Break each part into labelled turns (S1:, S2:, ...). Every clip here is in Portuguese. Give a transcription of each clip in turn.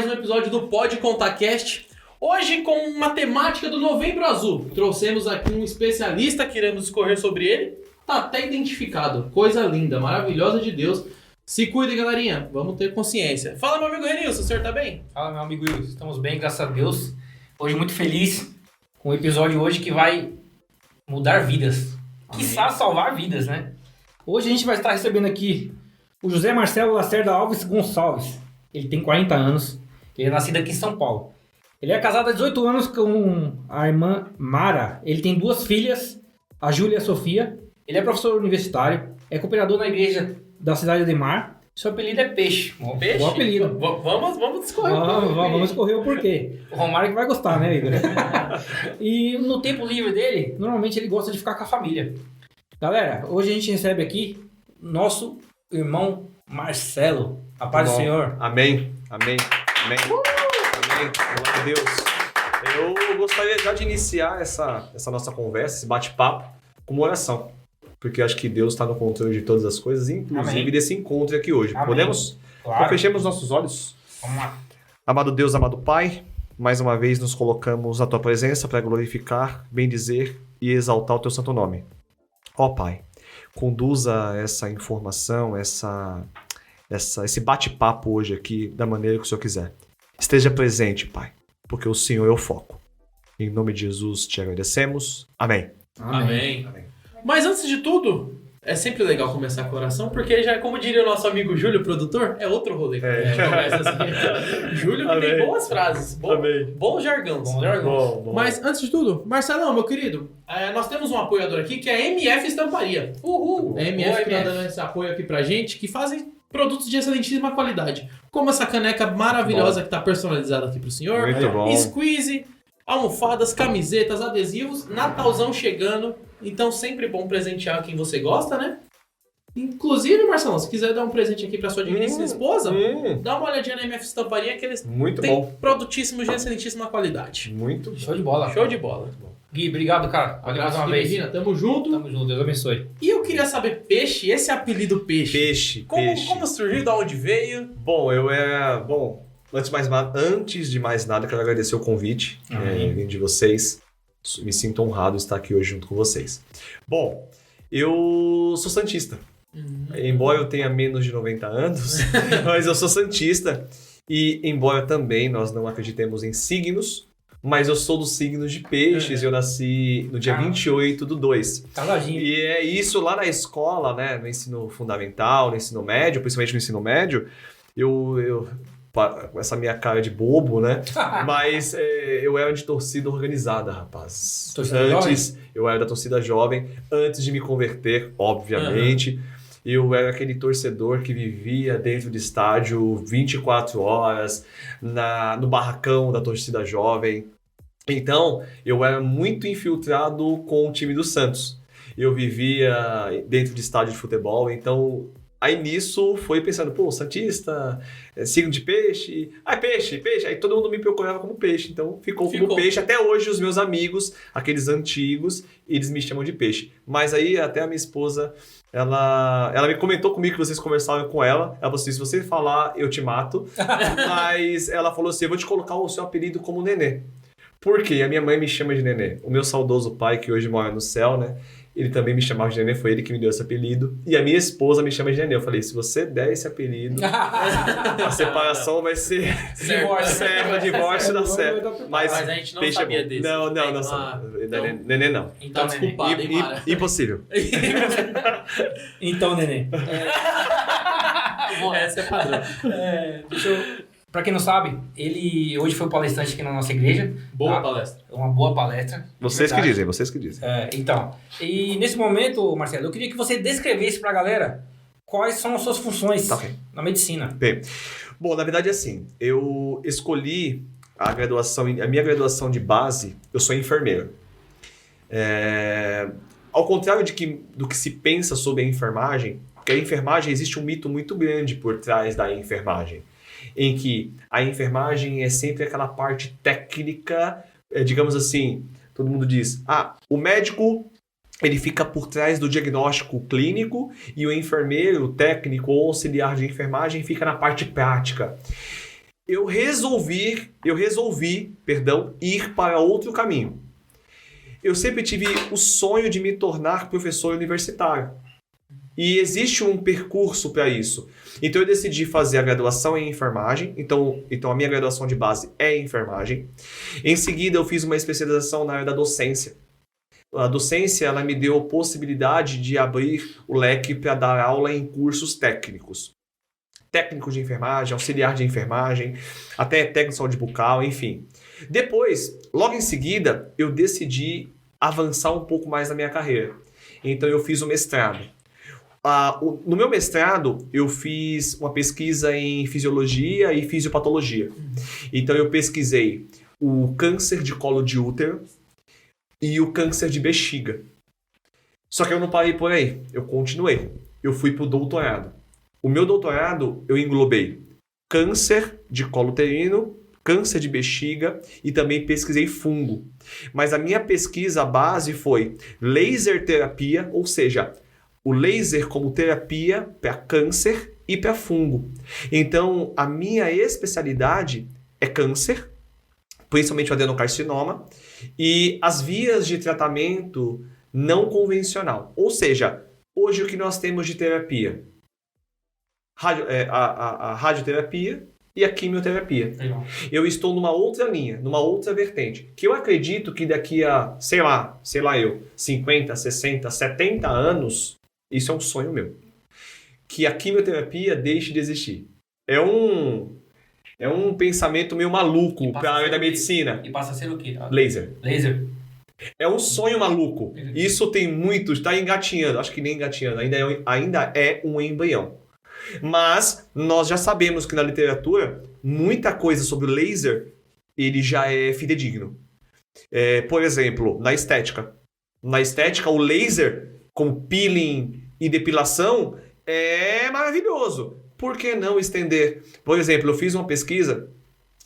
S1: mais um episódio do Pode Contar Cast. Hoje com uma temática do Novembro Azul. Trouxemos aqui um especialista que iremos discorrer sobre ele. Tá até identificado. Coisa linda, maravilhosa de Deus. Se cuidem, galerinha. Vamos ter consciência. Fala, meu amigo Renilson, o senhor tá bem?
S2: Fala, meu amigo Wilson. Estamos bem, graças a Deus. Hoje muito feliz com o episódio hoje que vai mudar vidas. Quiçá salvar vidas, né? Hoje a gente vai estar recebendo aqui o José Marcelo Lacerda Alves Gonçalves. Ele tem 40 anos. Ele é nascido aqui em São Paulo. Ele é casado há 18 anos com a irmã Mara. Ele tem 2 filhas, a Júlia e a Sofia. Ele é professor universitário, é cooperador na igreja da cidade de Mar. Seu apelido é Peixe.
S1: Peixe?
S2: Bom apelido.
S1: Vamos discorrer.
S2: Vamos escorrer o porquê. O Romário que vai gostar, né, Igor? E no tempo livre dele, normalmente ele gosta de ficar com a família. Galera, hoje a gente recebe aqui nosso irmão Marcelo. A paz do Senhor.
S3: Amém. Amém. Amém. Amém. Glória a Deus. Eu gostaria já de iniciar essa nossa conversa, esse bate-papo, com uma oração. Porque acho que Deus está no controle de todas as coisas, inclusive
S2: Amém.
S3: desse encontro aqui hoje.
S2: Amém.
S3: Podemos?
S2: Claro.
S3: Então fechemos nossos olhos.
S2: Vamos lá.
S3: Amado Deus, amado Pai, mais uma vez nos colocamos na Tua presença para glorificar, bendizer e exaltar o Teu santo nome. Ó Pai, conduza essa informação, esse bate-papo hoje aqui da maneira que o Senhor quiser. Esteja presente, Pai, porque o Senhor é o foco. Em nome de Jesus te agradecemos. Amém.
S1: Amém. Mas antes de tudo, é sempre legal começar com oração, porque já, como diria o nosso amigo Júlio, produtor, é outro rolê. Começa assim. Júlio que tem boas frases, bons jargões.
S3: Bom.
S1: Mas antes de tudo, Marcelão, meu querido, nós temos um apoiador aqui que é a MF Estamparia.
S2: Uhul!
S1: A MF que tá dando esse apoio aqui pra gente, que fazem produtos de excelentíssima qualidade. Como essa caneca maravilhosa que tá personalizada aqui pro senhor.
S3: Muito bom.
S1: Squeeze, almofadas, camisetas, adesivos, Natalzão chegando. Então sempre bom presentear quem você gosta, né? Inclusive, Marcelão, se quiser dar um presente aqui pra sua digníssima esposa, dá uma olhadinha na MF Estamparia que eles
S3: Muito
S1: têm
S3: bom.
S1: produtíssimos de excelentíssima qualidade.
S3: Muito bom.
S2: Show de bola.
S1: Show de bola.
S2: Gui, obrigado, cara. Valeu mais uma vez.
S1: Regina, tamo junto.
S2: Tamo junto, Deus abençoe.
S1: E eu queria saber, Peixe, esse apelido Peixe. Como surgiu, de onde veio?
S3: Bom, antes de mais nada, quero agradecer o convite vindo de vocês. Me sinto honrado de estar aqui hoje junto com vocês. Bom, eu sou santista. Embora eu tenha menos de 90 anos, mas eu sou santista. E embora também nós não acreditemos em signos, mas eu sou dos signos de Peixes. Eu nasci no dia 28/2.
S2: Casadinho.
S3: E é isso lá na escola, né? No ensino fundamental, no ensino médio, principalmente no ensino médio, eu com essa minha cara de bobo, né? Mas eu era de torcida organizada, rapaz. Eu era da torcida jovem, antes de me converter, obviamente. Eu era aquele torcedor que vivia dentro do estádio 24 horas, no barracão da torcida jovem. Então, eu era muito infiltrado com o time do Santos. Eu vivia dentro de estádio de futebol, então... Aí nisso foi pensando, santista, signo de peixe, peixe. Aí todo mundo me procurava como Peixe, então ficou como Peixe. Até hoje os meus amigos, aqueles antigos, eles me chamam de Peixe. Mas aí até a minha esposa, ela me comentou comigo que vocês conversaram com ela. Ela falou assim, se você falar, eu te mato. Mas ela falou assim, eu vou te colocar o seu apelido como Nenê. Por quê? A minha mãe me chama de Nenê. O meu saudoso pai, que hoje mora no céu, né? Ele também me chamava de Nenê, foi ele que me deu esse apelido. E a minha esposa me chama de Nenê. Eu falei, se você der esse apelido, a separação vai ser divórcio da certo.
S1: Mas a gente não sabia desse.
S3: Não. Nenê não.
S1: Então, desculpado, hein, Mara?
S3: Impossível.
S2: Então, Nenê.
S1: Essa é padrão.
S2: Pra quem não sabe, ele hoje foi palestrante aqui na nossa igreja.
S1: Boa palestra.
S2: Uma boa palestra.
S3: Vocês que dizem.
S2: Então, e nesse momento, Marcelo, eu queria que você descrevesse pra galera quais são as suas funções na medicina.
S3: Bem, bom, na verdade é assim, eu escolhi a minha graduação de base, eu sou enfermeiro. Ao contrário do que se pensa sobre a enfermagem, porque a enfermagem existe um mito muito grande por trás da enfermagem, em que a enfermagem é sempre aquela parte técnica, digamos assim, todo mundo diz, o médico ele fica por trás do diagnóstico clínico e o enfermeiro, o técnico ou auxiliar de enfermagem fica na parte prática. eu resolvi, ir para outro caminho. Eu sempre tive o sonho de me tornar professor universitário. E existe um percurso para isso. Então eu decidi fazer a graduação em enfermagem. Então a minha graduação de base é em enfermagem. Em seguida eu fiz uma especialização na área da docência. A docência ela me deu a possibilidade de abrir o leque para dar aula em cursos técnicos. Técnico de enfermagem, auxiliar de enfermagem, até técnico de saúde bucal, enfim. Depois, logo em seguida, eu decidi avançar um pouco mais na minha carreira. Então eu fiz o mestrado. No meu mestrado, eu fiz uma pesquisa em fisiologia e fisiopatologia. Então eu pesquisei o câncer de colo de útero e o câncer de bexiga. Só que eu não parei por aí, eu continuei. Eu fui para o doutorado. O meu doutorado, eu englobei câncer de colo uterino, câncer de bexiga e também pesquisei fungo. Mas a minha pesquisa base foi laser terapia, ou seja, o laser como terapia para câncer e para fungo. Então, a minha especialidade é câncer, principalmente o adenocarcinoma, e as vias de tratamento não convencional. Ou seja, hoje o que nós temos de terapia? A radioterapia e a quimioterapia.
S2: Legal.
S3: Eu estou numa outra linha, numa outra vertente, que eu acredito que daqui a, sei lá 50, 60, 70 anos, isso é um sonho meu, que a quimioterapia deixe de existir. É um pensamento meio maluco para a área da medicina.
S2: E passa a ser o quê?
S3: Laser.
S2: Laser.
S3: É um sonho maluco. Isso tem muito, está engatinhando, acho que nem engatinhando, ainda é um embrião. Mas nós já sabemos que na literatura, muita coisa sobre o laser, ele já é fidedigno. Por exemplo, na estética. Na estética, o laser, como peeling e depilação, é maravilhoso. Por que não estender? Por exemplo, eu fiz uma pesquisa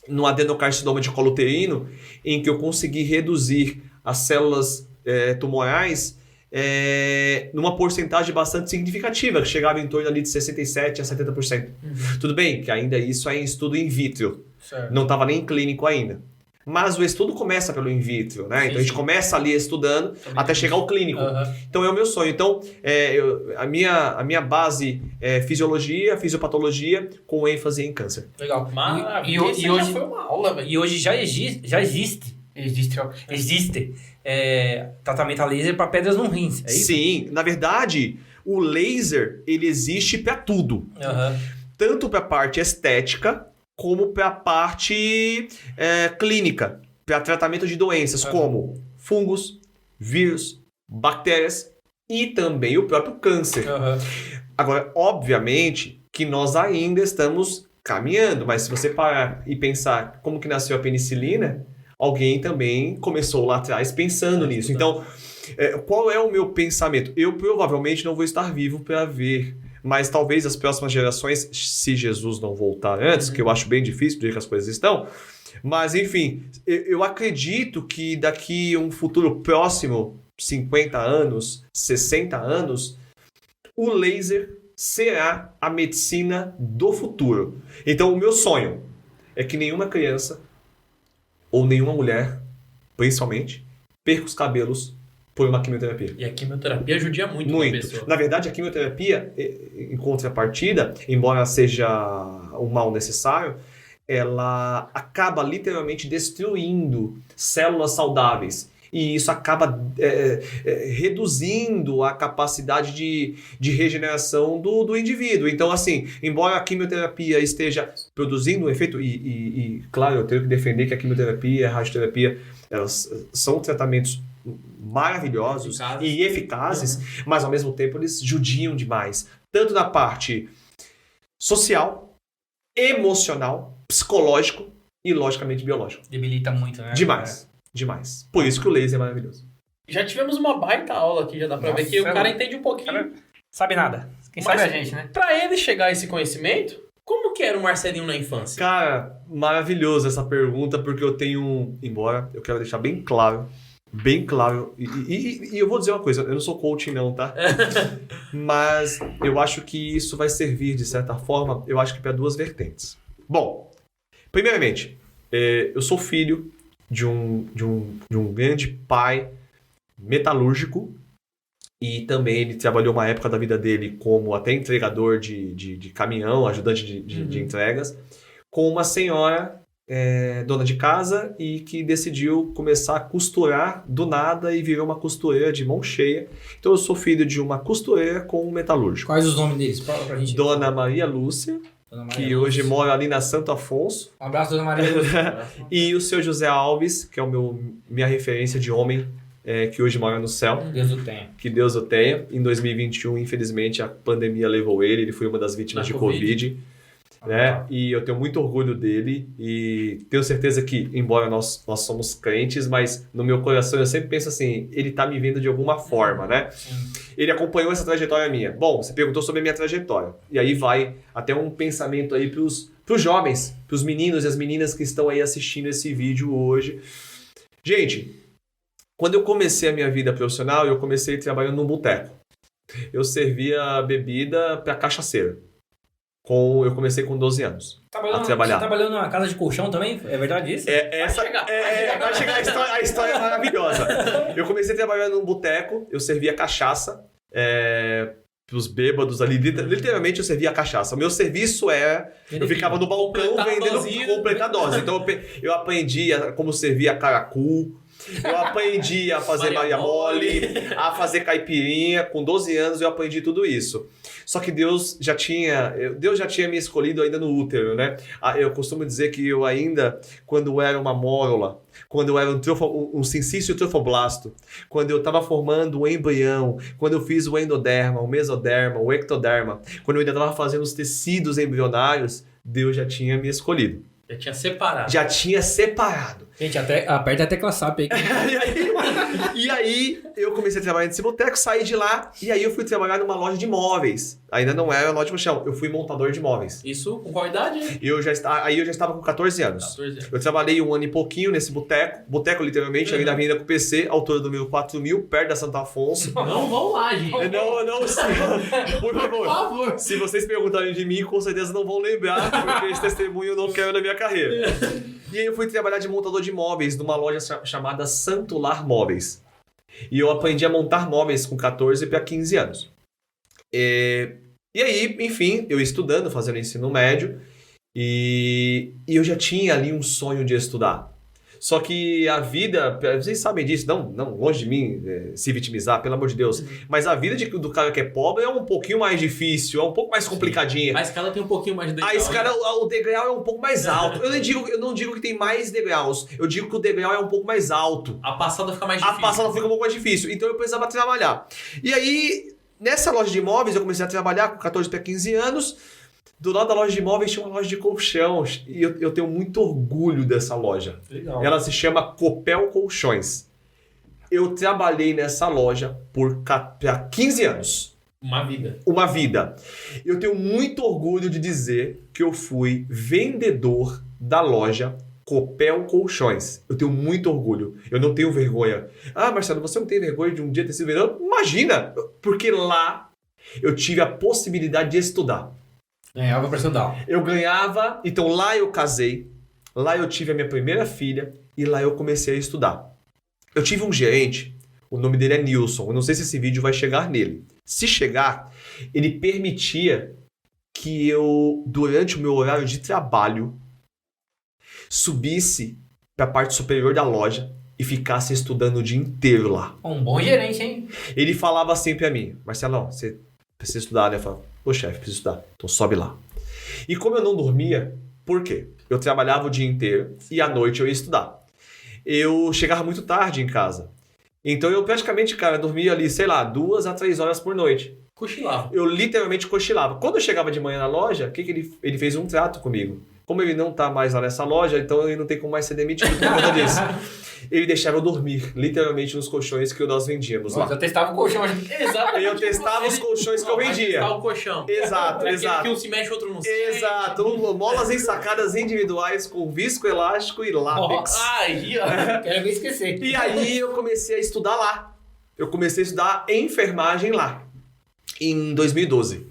S3: no adenocarcinoma de colo uterino, em que eu consegui reduzir as células tumorais numa porcentagem bastante significativa, que chegava em torno ali de 67% a 70%. Tudo bem que ainda isso é em estudo in vitro,
S2: Certo.
S3: não estava nem clínico ainda. Mas o estudo começa pelo in vitro, né?
S2: Sim,
S3: então a gente
S2: sim.
S3: começa ali estudando até chegar ao clínico. Então é o meu sonho. Então a minha base é fisiologia, fisiopatologia, com ênfase em câncer.
S2: Legal.
S1: Maravilha.
S2: E
S1: Isso
S2: hoje
S1: já foi uma aula, velho.
S2: E hoje já existe tratamento a laser para pedras no rins, é isso?
S3: Sim, na verdade, o laser ele existe para tudo. Tanto para a parte estética, como para a parte clínica, para tratamento de doenças como fungos, vírus, bactérias e também o próprio câncer. Agora, obviamente que nós ainda estamos caminhando, mas se você parar e pensar como que nasceu a penicilina, alguém também começou lá atrás pensando nisso. Então, qual é o meu pensamento? Eu provavelmente não vou estar vivo para ver, mas talvez as próximas gerações, se Jesus não voltar antes, que eu acho bem difícil do jeito que as coisas estão, mas enfim, eu acredito que daqui um futuro próximo, 50 anos, 60 anos, o laser será a medicina do futuro. Então o meu sonho é que nenhuma criança ou nenhuma mulher, principalmente, perca os cabelos por uma quimioterapia.
S1: E a quimioterapia judia muito a pessoa.
S3: Na verdade, a quimioterapia, em contrapartida, embora seja um mal necessário, ela acaba literalmente destruindo células saudáveis. E isso acaba reduzindo a capacidade de regeneração do indivíduo. Então, assim, embora a quimioterapia esteja produzindo um efeito, e claro, eu tenho que defender que a quimioterapia e a radioterapia, elas são tratamentos maravilhosos e eficazes, mas ao mesmo tempo eles judiam demais. Tanto na parte social, emocional, psicológico e, logicamente, biológico.
S2: Debilita muito, né?
S3: Demais. Por isso que o laser é maravilhoso.
S1: Já tivemos uma baita aula aqui, já dá pra ver que o cara entende um pouquinho.
S2: Cara, sabe nada. Quem sabe a gente, né?
S1: Pra ele chegar a esse conhecimento, como que era o Marcelinho na infância?
S3: Cara, maravilhoso essa pergunta, porque eu tenho, embora eu quero deixar bem claro, e eu vou dizer uma coisa, eu não sou coach não, tá? Mas eu acho que isso vai servir, de certa forma, eu acho que para duas vertentes. Bom, Primeiramente, eu sou filho de um grande pai metalúrgico e também ele trabalhou uma época da vida dele como até entregador de caminhão, ajudante de entregas, com uma senhora dona de casa e que decidiu começar a costurar do nada e virou uma costureira de mão cheia. Então eu sou filho de uma costureira com um metalúrgico.
S2: Quais os nomes deles? Fala pra gente.
S3: Dona Maria Lúcia, que hoje mora ali na Santo Afonso.
S2: Um abraço, Dona Maria Lúcia.
S3: E o seu José Alves, que é minha referência de homem, que hoje mora no céu.
S2: Deus o tenha.
S3: Que Deus o tenha. Em 2021, infelizmente, a pandemia levou ele foi uma das vítimas de Covid. Né? E eu tenho muito orgulho dele e tenho certeza que, embora nós somos crentes, mas no meu coração eu sempre penso assim, ele tá me vendo de alguma forma, né? Ele acompanhou essa trajetória minha. Bom, você perguntou sobre a minha trajetória. E aí vai até um pensamento aí pros jovens, pros meninos e as meninas que estão aí assistindo esse vídeo hoje. Gente, quando eu comecei a minha vida profissional, eu comecei trabalhando num boteco. Eu servia bebida para cachaceiro. Eu comecei com 12 anos a trabalhar.
S2: Você trabalhou numa casa de colchão também? É verdade isso?
S3: Vai chegar a história é maravilhosa. Eu comecei trabalhando num boteco, eu servia cachaça pros bêbados ali. Literalmente eu servia cachaça. O meu serviço eu ficava no balcão vendendo completar a dose. Então eu aprendi como servir a caracu. Eu aprendi a fazer Maria Mole, a fazer caipirinha. Com 12 anos eu aprendi tudo isso. Só que Deus já tinha me escolhido ainda no útero, né? Eu costumo dizer que eu ainda, quando eu era uma mórula, quando eu era um sincício trofoblasto, quando eu estava formando o embrião, quando eu fiz o endoderma, o mesoderma, o ectoderma, quando eu ainda estava fazendo os tecidos embrionários, Deus já tinha me escolhido. Já tinha separado.
S2: Gente, aperta a tecla SAP aí.
S3: E aí, eu comecei a trabalhar nesse boteco, saí de lá, e aí eu fui trabalhar numa loja de móveis. Ainda não era loja de colchão, eu fui montador de móveis.
S1: Isso com qual idade?
S3: Aí eu já estava com 14 anos. Eu trabalhei 1 ano e pouquinho nesse boteco literalmente, ali na Avenida com o PC, altura do número 4000, perto da Santo Afonso.
S1: Não vão lá, gente.
S3: Não, sim. Por favor. Se vocês perguntarem de mim, com certeza não vão lembrar, porque esse testemunho eu não quero na minha carreira. E aí eu fui trabalhar de montador de móveis numa loja chamada Santo Lar Móveis. E eu aprendi a montar móveis com 14 para 15 anos. E aí, enfim, eu estudando, fazendo ensino médio, e eu já tinha ali um sonho de estudar. Só que a vida, vocês sabem disso, não longe de mim se vitimizar, pelo amor de Deus, mas a vida do cara que é pobre é um pouquinho mais difícil, é um pouco mais complicadinha.
S1: A escala tem um pouquinho mais de degrau.
S3: A escala, o degrau é um pouco mais alto. Eu não digo que tem mais degraus, eu digo que o degrau é um pouco mais alto.
S1: A passada fica mais difícil.
S3: A passada fica um pouco mais difícil, então eu precisava trabalhar. E aí, nessa loja de imóveis, eu comecei a trabalhar com 14 para 15 anos. Do lado da loja de imóveis tinha uma loja de colchão e eu tenho muito orgulho dessa loja.
S2: Legal.
S3: Ela se chama Copel Colchões. Eu trabalhei nessa loja por 15 anos. Uma vida. Eu tenho muito orgulho de dizer que eu fui vendedor da loja Copel Colchões. Eu tenho muito orgulho. Eu não tenho vergonha. Ah, Marcelo, você não tem vergonha de um dia ter sido vendedor? Imagina! Porque lá eu tive a possibilidade de estudar.
S2: Ganhava pra estudar.
S3: Eu ganhava, então lá eu casei, lá eu tive a minha primeira filha e lá eu comecei a estudar. Eu tive um gerente, o nome dele é Nilson, eu não sei se esse vídeo vai chegar nele. Se chegar, ele permitia que eu, durante o meu horário de trabalho, subisse para a parte superior da loja e ficasse estudando o dia inteiro lá.
S2: Um bom gerente, hein?
S3: Ele falava sempre pra mim, Marcelão, você precisa estudar, né? Eu falava, ô chefe, preciso estudar. Então sobe lá. E como eu não dormia, por quê? Eu trabalhava o dia inteiro e à noite eu ia estudar. Eu chegava muito tarde em casa. Então eu praticamente, cara, dormia ali, sei lá, 2 a 3 horas por noite.
S1: Cochilava.
S3: Eu literalmente cochilava. Quando eu chegava de manhã na loja, o que ele fez um trato comigo. Como ele não tá mais lá nessa loja, então ele não tem como mais ser demitido por conta disso. Ele deixava eu dormir, literalmente, nos colchões que nós vendíamos lá.
S2: Eu testava o colchão.
S1: Exato.
S3: Eu testava os colchões que eu vendia.
S1: Testar o colchão.
S3: Exato.
S1: Que um se mexe, outro não se mexe.
S3: Exato. Molas ensacadas individuais com viscoelástico e látex.
S1: Aí, ó.
S2: Quero ver esquecer.
S3: E aí eu comecei a estudar lá. Eu comecei a estudar enfermagem lá. Em 2012.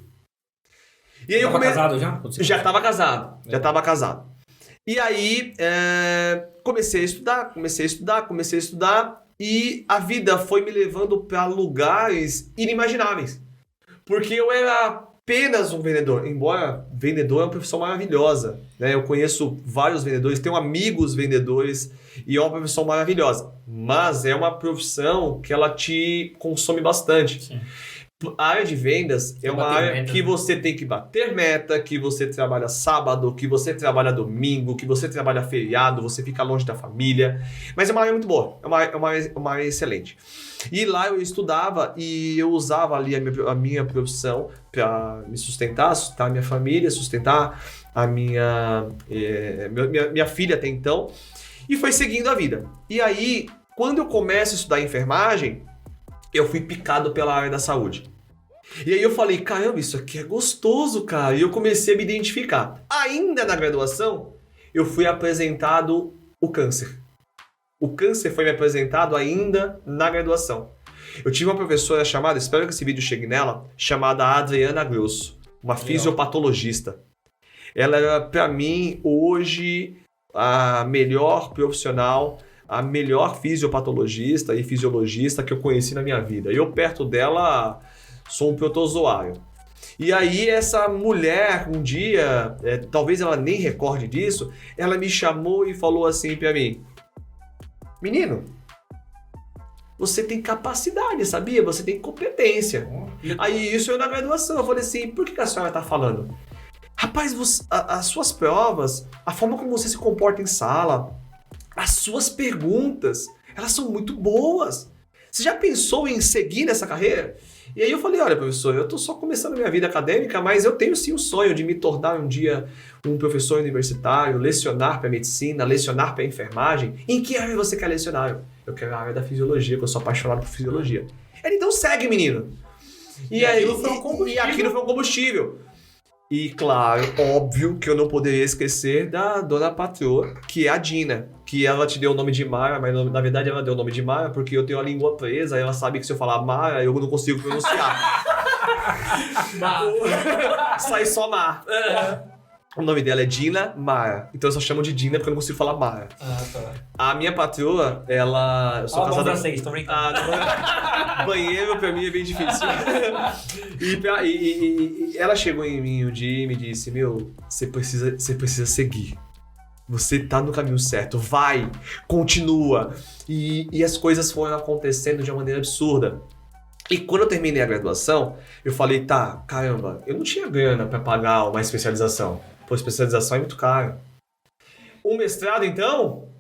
S3: E aí eu comecei...
S2: casado já?
S3: Já estava casado. E aí, comecei a estudar, e a vida foi me levando para lugares inimagináveis. Porque eu era apenas um vendedor, embora vendedor é uma profissão maravilhosa, né? Eu conheço vários vendedores, tenho amigos vendedores, e é uma profissão maravilhosa. Mas é uma profissão que ela te consome bastante.
S2: Sim.
S3: A área de vendas é uma área que você tem que bater meta, que você trabalha sábado, que você trabalha domingo, que você trabalha feriado, você fica longe da família. Mas é uma área muito boa, é uma área excelente. E lá eu estudava e eu usava ali a minha profissão para me sustentar a minha família, sustentar a minha filha até então. E foi seguindo a vida. E aí, quando eu começo a estudar enfermagem, eu fui picado pela área da saúde. E aí eu falei, caramba, isso aqui é gostoso, cara. E eu comecei a me identificar. Ainda na graduação, eu fui apresentado o câncer. O câncer foi me apresentado ainda na graduação. Eu tive uma professora chamada, espero que esse vídeo chegue nela, chamada Adriana Grosso, uma fisiopatologista. Ela era, para mim, hoje, a melhor profissional, a melhor fisiopatologista e fisiologista que eu conheci na minha vida. E eu, perto dela, sou um protozoário. E aí essa mulher, um dia, talvez ela nem recorde disso, ela me chamou e falou assim para mim: menino, você tem capacidade, sabia? Você tem competência. Aí isso eu na graduação, eu falei assim, por que a senhora tá falando? Rapaz, as suas provas, a forma como você se comporta em sala, as suas perguntas, elas são muito boas. Você já pensou em seguir nessa carreira? E aí eu falei, olha, professor, eu tô só começando a minha vida acadêmica, mas eu tenho sim o sonho de me tornar um dia um professor universitário, lecionar para medicina, lecionar para enfermagem. Em que área você quer lecionar? Eu quero a área da fisiologia, porque eu sou apaixonado por fisiologia. Ele, então segue, menino. E aquilo foi um combustível. E claro, óbvio que eu não poderia esquecer da dona patroa, que é a Dina, que ela te deu o nome de Mara, mas na verdade ela deu o nome de Mara porque eu tenho a língua presa, ela sabe que se eu falar Mara, eu não consigo pronunciar. Sai só Mar. O nome dela é Dina Mara, então eu só chamo de Dina porque eu não consigo falar Mara.
S2: Tá.
S3: A minha patroa, ela... Eu sou casada...
S2: francês, tô brincando.
S3: Banheiro pra mim é bem difícil. E ela chegou em mim um dia e me disse, meu, você precisa seguir. Você tá no caminho certo, vai, continua. E as coisas foram acontecendo de uma maneira absurda. E quando eu terminei a graduação, eu falei, tá, caramba, eu não tinha grana pra pagar uma especialização. Pô, especialização é muito caro. Um mestrado, então?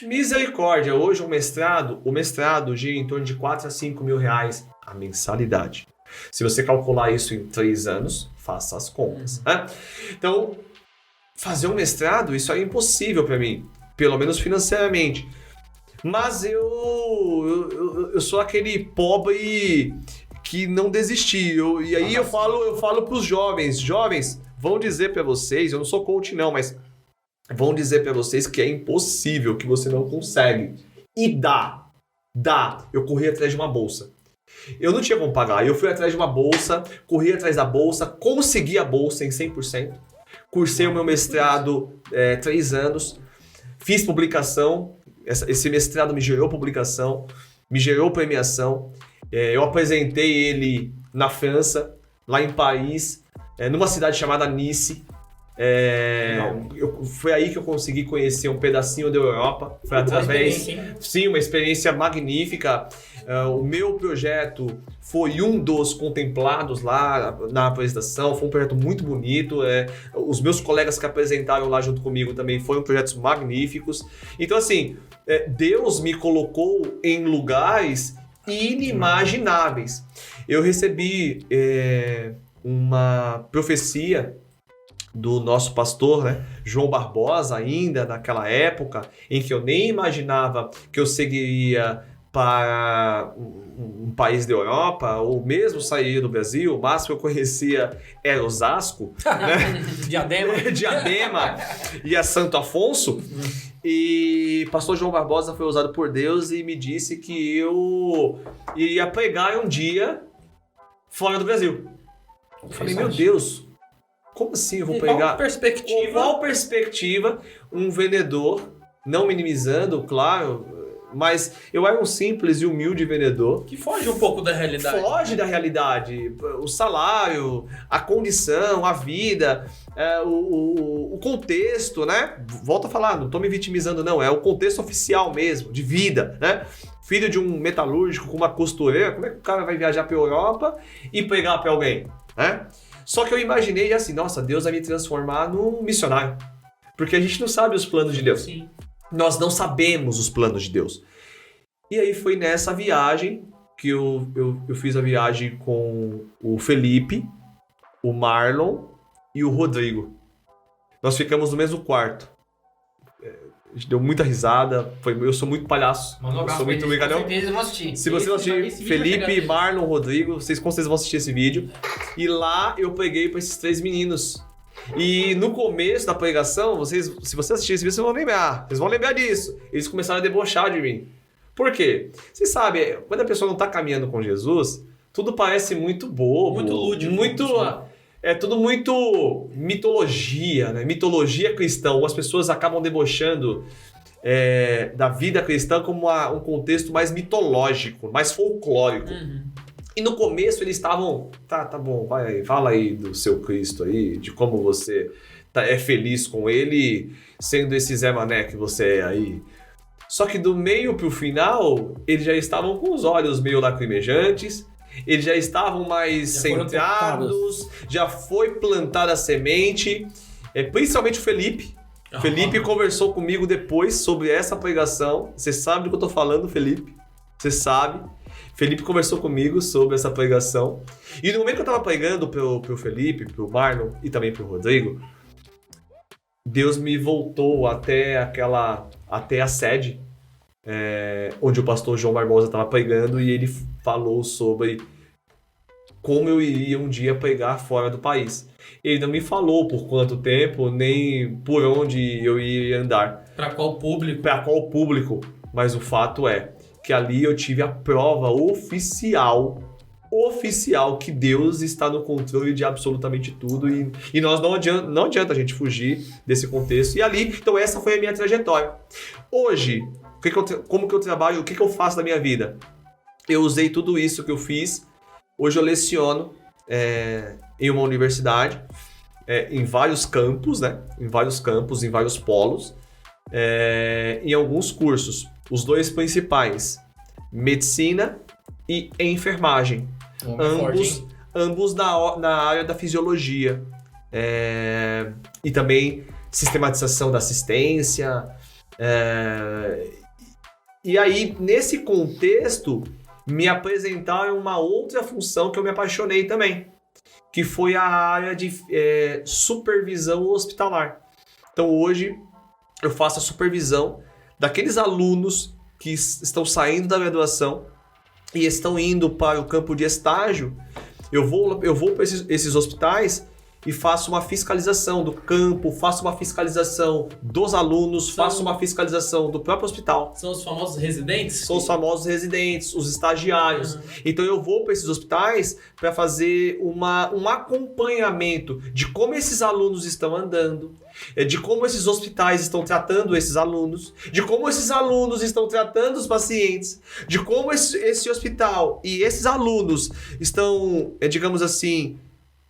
S3: Misericórdia. Hoje o mestrado gira em torno de 4 a 5 mil reais a mensalidade. Se você calcular isso em 3 anos, faça as contas. Né? Então, fazer um mestrado, isso é impossível para mim, pelo menos financeiramente. Mas eu sou aquele pobre que não desistiu. E aí eu falo para os jovens. Jovens, vão dizer para vocês, eu não sou coach não, mas vão dizer para vocês que é impossível, que você não consegue. E dá. Eu corri atrás de uma bolsa. Eu não tinha como pagar. Eu fui atrás de uma bolsa, corri atrás da bolsa, consegui a bolsa em 100%. Cursei o meu mestrado 3 anos. Fiz publicação. Esse mestrado me gerou publicação, me gerou premiação. Eu apresentei ele na França, lá em Paris, numa cidade chamada Nice. Foi aí que eu consegui conhecer um pedacinho da Europa. Foi através... Sim, uma experiência magnífica. O meu projeto foi um dos contemplados lá na apresentação. Foi um projeto muito bonito. Os meus colegas que apresentaram lá junto comigo também foram projetos magníficos. Então, assim, Deus me colocou em lugares inimagináveis. Eu recebi uma profecia do nosso pastor, né, João Barbosa, ainda naquela época, em que eu nem imaginava que eu seguiria para um país da Europa, ou mesmo sairia do Brasil. O máximo que eu conhecia era Osasco, né? Diadema e a Santo Afonso. E pastor João Barbosa foi usado por Deus e me disse que eu iria pregar um dia fora do Brasil. Eu falei, meu Deus, Como assim eu vou
S1: Com
S3: pregar?
S1: qual perspectiva?
S3: Com qual perspectiva um vendedor, não minimizando, claro, mas eu era um simples e humilde vendedor.
S1: Que foge um pouco da realidade.
S3: Foge da realidade. O salário, a condição, a vida, o contexto, né? Volto a falar, não estou me vitimizando não, é o contexto oficial mesmo, de vida, né? Filho de um metalúrgico com uma costureira, como é que o cara vai viajar para a Europa e pregar para alguém, né? Só que eu imaginei assim, nossa, Deus vai me transformar num missionário. Porque a gente não sabe os planos de Deus.
S1: Sim.
S3: Nós não sabemos os planos de Deus. E aí foi nessa viagem que eu fiz a viagem com o Felipe, o Marlon e o Rodrigo. Nós ficamos no mesmo quarto. A gente deu muita risada. Eu sou muito palhaço.
S2: Manda um
S3: Eu
S2: abraço
S3: sou
S2: pra
S3: muito
S2: eles,
S3: brincalhão.
S2: com certeza vão assistir.
S3: Se você não assistir
S1: esse vídeo vai chegar
S3: Felipe,
S1: neles.
S3: Marlon, Rodrigo, vocês com certeza vão assistir esse vídeo. E lá eu preguei para esses 3 meninos. E no começo da pregação, se você assistir esse vídeo, vocês vão lembrar. Vocês vão lembrar disso. Eles começaram a debochar de mim. Por quê? Vocês sabem, quando a pessoa não está caminhando com Jesus, tudo parece muito bobo.
S1: Muito lúdico.
S3: É tudo muito mitologia, né? Mitologia cristã. As pessoas acabam debochando da vida cristã como um contexto mais mitológico, mais folclórico.
S1: Uhum.
S3: E no começo eles estavam, tá bom, vai aí, fala aí do seu Cristo aí, de como você é feliz com ele, sendo esse Zé Mané que você é aí. Só que do meio pro final, eles já estavam com os olhos meio lacrimejantes, eles já estavam mais centrados, já foi plantada a semente, principalmente o Felipe.
S1: Uhum.
S3: Felipe conversou comigo depois sobre essa pregação. Você sabe do que eu tô falando, Felipe? Você sabe. Felipe conversou comigo sobre essa pregação. E no momento que eu tava pregando pro Felipe, pro Marlon e também pro Rodrigo, Deus me voltou até a sede, onde o pastor João Barbosa estava pregando, e ele falou sobre como eu iria um dia pregar fora do país. Ele não me falou por quanto tempo, nem por onde eu ia andar.
S1: Para qual público?
S3: Para qual público. Mas o fato é que ali eu tive a prova oficial que Deus está no controle de absolutamente tudo, e nós não adianta a gente fugir desse contexto. E ali, então essa foi a minha trajetória. Hoje, como que eu trabalho, o que eu faço da minha vida? Eu usei tudo isso que eu fiz. Hoje eu leciono em uma universidade, em vários campos, né? Em vários campos, em vários polos, em alguns cursos. Os 2 principais, medicina e enfermagem. Ambos na área da fisiologia. E também sistematização da assistência. E aí, nesse contexto, me apresentaram uma outra função que eu me apaixonei também, que foi a área de supervisão hospitalar. Então, hoje, eu faço a supervisão daqueles alunos que estão saindo da graduação e estão indo para o campo de estágio. Eu vou para esses hospitais e faço uma fiscalização do campo, faço uma fiscalização dos alunos, faço uma fiscalização do próprio hospital.
S1: São os famosos residentes?
S3: São os famosos residentes, os estagiários. Uhum. Então eu vou para esses hospitais para fazer um acompanhamento de como esses alunos estão andando, de como esses hospitais estão tratando esses alunos, de como esses alunos estão tratando os pacientes, de como esse hospital e esses alunos estão, digamos assim,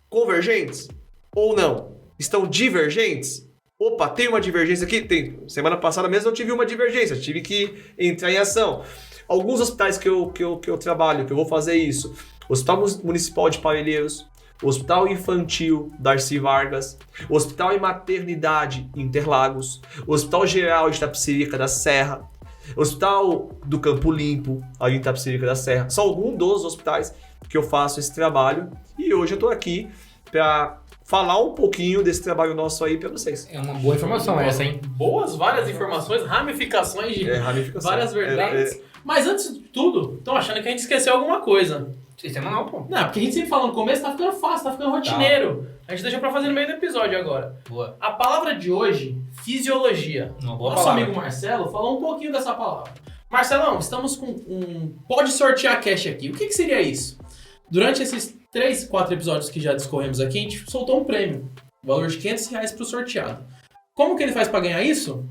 S3: convergentes ou não? Estão divergentes? Opa, tem uma divergência aqui? Tem. Semana passada mesmo eu tive uma divergência, tive que entrar em ação. Alguns hospitais que eu trabalho, que eu vou fazer isso: Hospital Municipal de Parelheiros, Hospital Infantil Darcy Vargas, Hospital e Maternidade Interlagos, Hospital Geral de Itapecerica da Serra, Hospital do Campo Limpo, ali em Itapecerica da Serra. São alguns dos hospitais que eu faço esse trabalho, e hoje eu estou aqui para falar um pouquinho desse trabalho nosso aí para vocês.
S2: É uma boa informação essa, hein?
S1: Várias informações, ramificações de várias verdades. Mas antes de tudo, estão achando que a gente esqueceu alguma coisa.
S2: Sistema não, pô.
S1: Não, porque a gente sempre fala no começo, tá ficando fácil, tá ficando rotineiro. A gente deixa pra fazer no meio do episódio agora.
S2: Boa.
S1: A palavra de hoje, fisiologia.
S2: Uma boa
S1: Nosso
S2: palavra.
S1: amigo Marcelo falou um pouquinho dessa palavra. Marcelão, estamos com pode sortear cash aqui. O que seria isso? Durante esses 3, 4 episódios que já discorremos aqui, a gente soltou um prêmio. valor de R$500 pro sorteado. Como que ele faz para ganhar isso?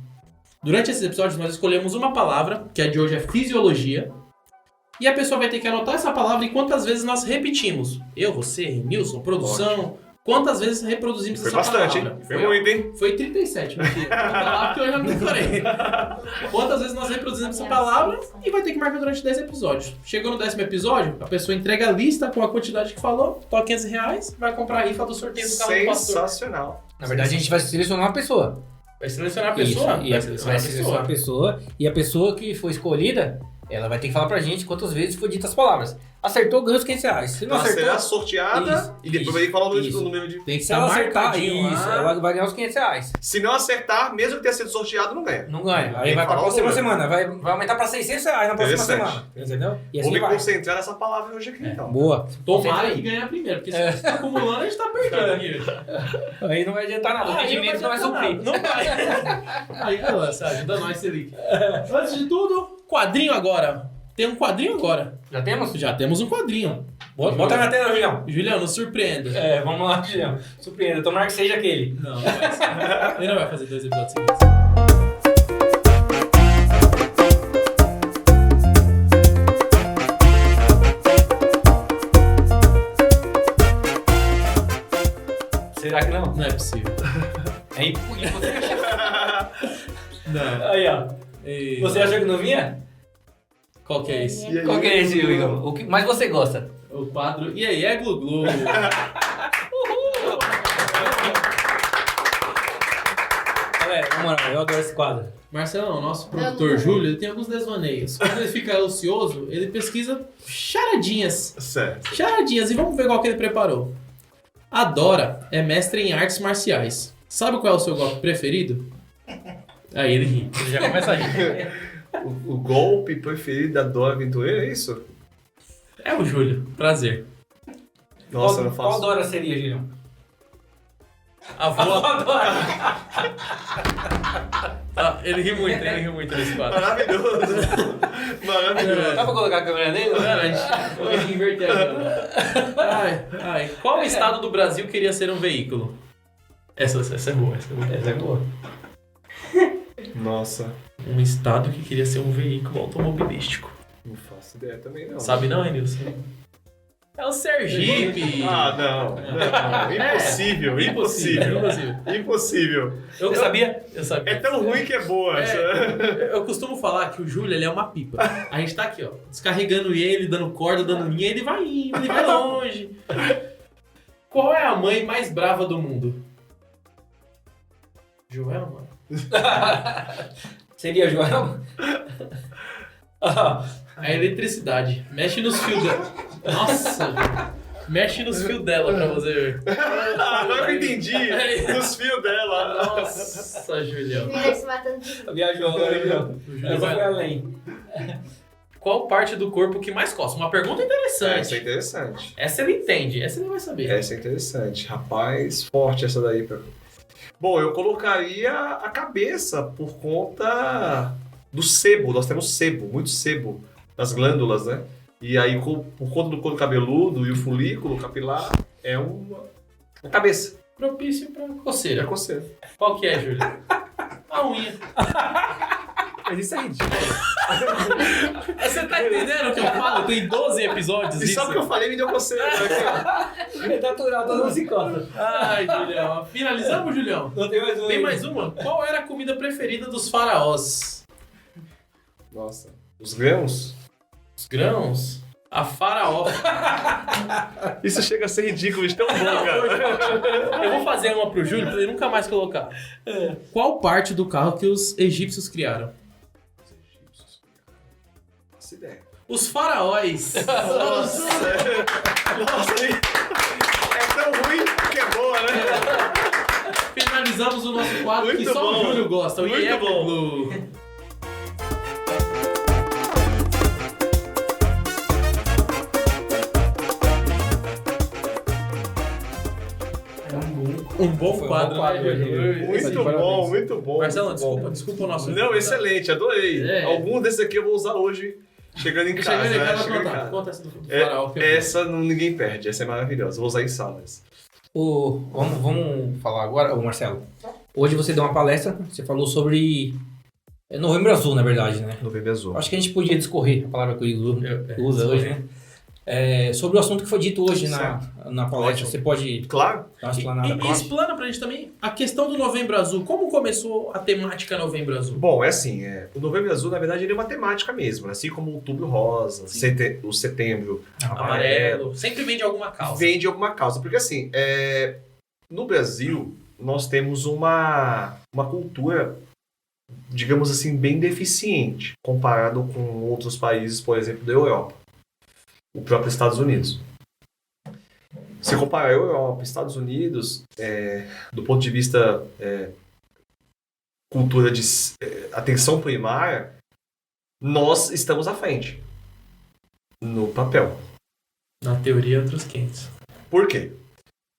S1: Durante esses episódios nós escolhemos uma palavra, que a de hoje é fisiologia, e a pessoa vai ter que anotar essa palavra e quantas vezes nós repetimos. Eu, você, Nilson, produção, quantas vezes reproduzimos
S3: Foi
S1: essa
S3: bastante,
S1: palavra.
S3: hein? Foi muito, hein?
S1: Foi 37, meu filho. Vou lá porque eu já não decorei. Quantas vezes nós reproduzimos essa palavra e vai ter que marcar durante 10 episódios. Chegou no 10º episódio, a pessoa entrega a lista com a quantidade que falou, toca R$500, vai comprar a rifa do sorteio do carro do pastor.
S3: Sensacional.
S2: Na verdade, a gente vai selecionar uma pessoa.
S1: Vai selecionar a pessoa?
S2: Isso, vai selecionar a pessoa. E a pessoa que foi escolhida, ela vai ter que falar pra gente quantas vezes foi dita as palavras. Acertou, ganha os R$500. Se não
S3: Ela
S2: acertou,
S3: será sorteada
S2: Isso,
S3: e depois
S2: isso,
S3: vai ter que falar o
S2: isso.
S3: número de...
S1: Tem que
S2: se
S1: estar
S2: ela acertar,
S1: marcadinho
S2: isso,
S1: lá.
S2: ela vai ganhar os R$500.
S3: Se não acertar, mesmo que tenha sido sorteado, não ganha.
S2: Não ganha.
S3: Tem
S2: Aí
S3: que
S2: vai pra
S3: falar o
S2: próxima
S3: número.
S2: semana. Vai aumentar pra R$600 na próxima
S3: Interessante.
S2: semana. Entendeu? E
S3: Vou
S2: assim
S3: me
S2: vai.
S3: concentrar nessa palavra hoje aqui, então.
S2: Boa.
S1: Tomara que ganhar primeiro, porque se você tá acumulando, a gente tá perdendo aqui.
S2: Aí não vai adiantar nada. O rendimento não vai suprir.
S1: Não vai. Aí, Lança, ajuda nós, Selic. Antes de tudo, quadrinho agora. Tem um quadrinho agora.
S2: Já temos?
S1: Já temos um quadrinho.
S2: Bota na tela, Julião.
S1: Julião, nos surpreenda.
S2: Vamos lá, Julião. Surpreenda. Tomara que seja aquele.
S1: Não, não vai ser. Ele não vai fazer 2 episódios seguidos.
S2: Será que não?
S1: Não é possível.
S2: É impossível.
S1: Não.
S2: Aí, ó.
S1: E...
S2: Você achou que não vinha?
S1: Qual que é esse?
S3: E aí?
S2: Qual que é esse, Igor? O que mais você gosta?
S1: O quadro. E aí, é Glu-Glu.
S2: Galera, na moral, eu adoro esse quadro.
S1: Marcelão, nosso produtor Júlio, ele tem alguns desvaneios. Quando ele fica ocioso, ele pesquisa charadinhas.
S3: Certo.
S1: Charadinhas. E vamos ver qual que ele preparou. A Dora é mestre em artes marciais. Sabe qual é o seu golpe preferido? Aí ele ri. Ele já começa a rir.
S3: O golpe preferido da Dora Aventureira, é isso?
S1: É o Júlio. Prazer.
S3: Nossa, eu não
S2: Qual
S3: faço.
S2: Dora seria, Julião?
S1: A avó.
S2: Dora!
S1: Ah, ele ri muito nesse quadro.
S3: Maravilhoso. Maravilhoso.
S2: Dá pra colocar a câmera nele?
S1: Vou inverter a câmera. Ai. Qual estado do Brasil queria ser um veículo? Essa é boa.
S2: Essa é boa.
S3: Nossa.
S1: Um estado que queria ser um veículo automobilístico.
S3: Não faço ideia também, não.
S1: Sabe não, Renilson? É o Sergipe.
S3: Ah, não. Impossível, impossível.
S1: Eu sabia.
S3: É tão ruim que é boa.
S1: Eu costumo falar que o Júlio ele é uma pipa. A gente tá aqui, ó, descarregando ele, dando corda, dando linha, ele vai indo, ele vai longe. Qual é a mãe mais brava do mundo? Joelma?
S2: Seria Joel?
S1: A eletricidade. Mexe nos fios dela. Nossa, Júlio. Mexe nos fios dela pra você ver.
S3: Agora eu entendi. Nos fios dela.
S1: Nossa, Julião.
S4: Ele se matando de
S2: Viajou agora, Julião.
S1: O Júlio
S2: Essa
S1: vai-
S2: foi além.
S1: Qual parte do corpo que mais coça? Uma pergunta interessante.
S3: Essa é interessante.
S1: Essa ele entende, essa ele vai saber.
S3: Essa é interessante. Rapaz, forte essa daí. Bom, eu colocaria a cabeça por conta do sebo. Nós temos sebo, muito sebo nas glândulas, né? E aí, por conta do couro cabeludo e o folículo capilar, é uma cabeça.
S1: Propício pra
S3: É
S1: coceira.
S3: coceira.
S1: Qual que é, Júlio? A unha.
S3: Mas isso é ridículo.
S1: Você tá entendendo o que eu falo? Tem 12 episódios
S3: E
S1: isso.
S3: só porque eu falei me deu coceira. Aqui,
S2: É natural, todo mundo se encosta.
S1: Ai, Julião. Finalizamos, Julião?
S2: Não tem mais um.
S1: Tem mais uma? Qual era a comida preferida dos faraós?
S3: ó. Nossa. Os grãos?
S1: Os grãos? A faraó.
S3: Isso chega a ser ridículo, de tão bom, cara.
S1: Eu vou fazer uma pro Júlio pra ele nunca mais colocar. Qual parte do carro que os egípcios criaram?
S3: Essa ideia.
S1: Os faraós.
S3: Nossa, é tão ruim que é boa, né?
S1: Finalizamos o nosso quadro que
S3: Muito
S1: só
S3: bom.
S1: o Júlio gosta. O
S3: Muito
S1: Iê
S3: bom.
S1: Glu. Um bom
S2: Foi um
S1: quadro,
S2: bom quadro,
S1: né, Júlio?
S3: Muito bom,
S2: parabéns.
S3: muito bom.
S1: Marcelo,
S3: muito bom.
S1: desculpa o nosso...
S3: Não, excelente, adorei.
S1: É.
S3: Algum desses aqui eu vou usar hoje, chegando em casa.
S1: Chegando em
S3: né?
S1: casa,
S3: Chegando em
S1: conta.
S3: casa.
S1: Conta essa do faraó. que eu-
S3: Essa ninguém perde, essa é maravilhosa. Vou usar em salas.
S2: Vamos falar agora, Marcelo. Hoje você deu uma palestra, você falou sobre Novembro Azul, na verdade, né?
S3: Novembro Azul.
S2: Acho que a gente podia discorrer, a palavra que o Igor usa hoje, né? Sobre o assunto que foi dito hoje na palestra.
S3: Ótimo.
S2: Você pode
S3: Claro.
S2: dar uma explanada?
S1: E explana pra gente também a questão do Novembro Azul. Como começou a temática Novembro Azul?
S3: Bom, é assim, o Novembro Azul, na verdade, ele é uma temática mesmo, né? Assim como o Outubro Rosa, o Setembro
S1: Amarelo. Sempre vem de alguma causa.
S3: vem de alguma causa. Porque assim, no Brasil, nós temos uma cultura, digamos assim, bem deficiente, comparado com outros países, por exemplo, da Europa. O próprio Estados Unidos. Se comparar a Europa e Estados Unidos, do ponto de vista cultura de atenção primária, nós estamos à frente. No papel.
S1: Na teoria, outros 500.
S3: Por quê?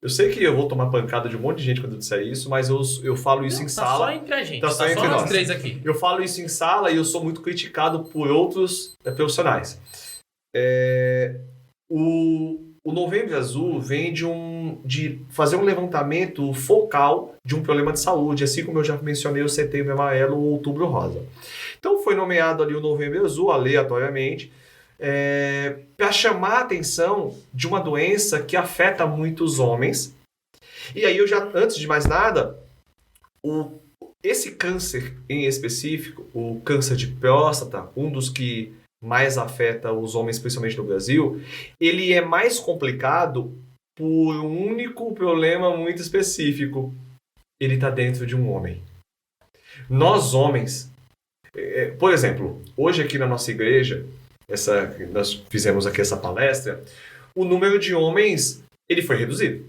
S3: Eu sei que eu vou tomar pancada de um monte de gente quando eu disser isso, mas eu falo isso em
S1: Tá
S3: sala.
S1: só entre a gente.
S3: Tá
S1: Tá
S3: só
S1: só
S3: entre
S1: nós
S3: nós.
S1: 3 aqui.
S3: Eu falo isso em sala e eu sou muito criticado por outros profissionais. O Novembro Azul vem de fazer um levantamento focal de um problema de saúde, assim como eu já mencionei o Setembro Amarelo ou o Outubro Rosa. Então foi nomeado ali o Novembro Azul, aleatoriamente, para chamar a atenção de uma doença que afeta muitos homens. E aí antes de mais nada, esse câncer em específico, o câncer de próstata, um dos que mais afeta os homens, principalmente no Brasil, ele é mais complicado por um único problema muito específico. Ele está dentro de um homem. Nós, homens, por exemplo, hoje aqui na nossa igreja, nós fizemos aqui essa palestra, o número de homens ele foi reduzido.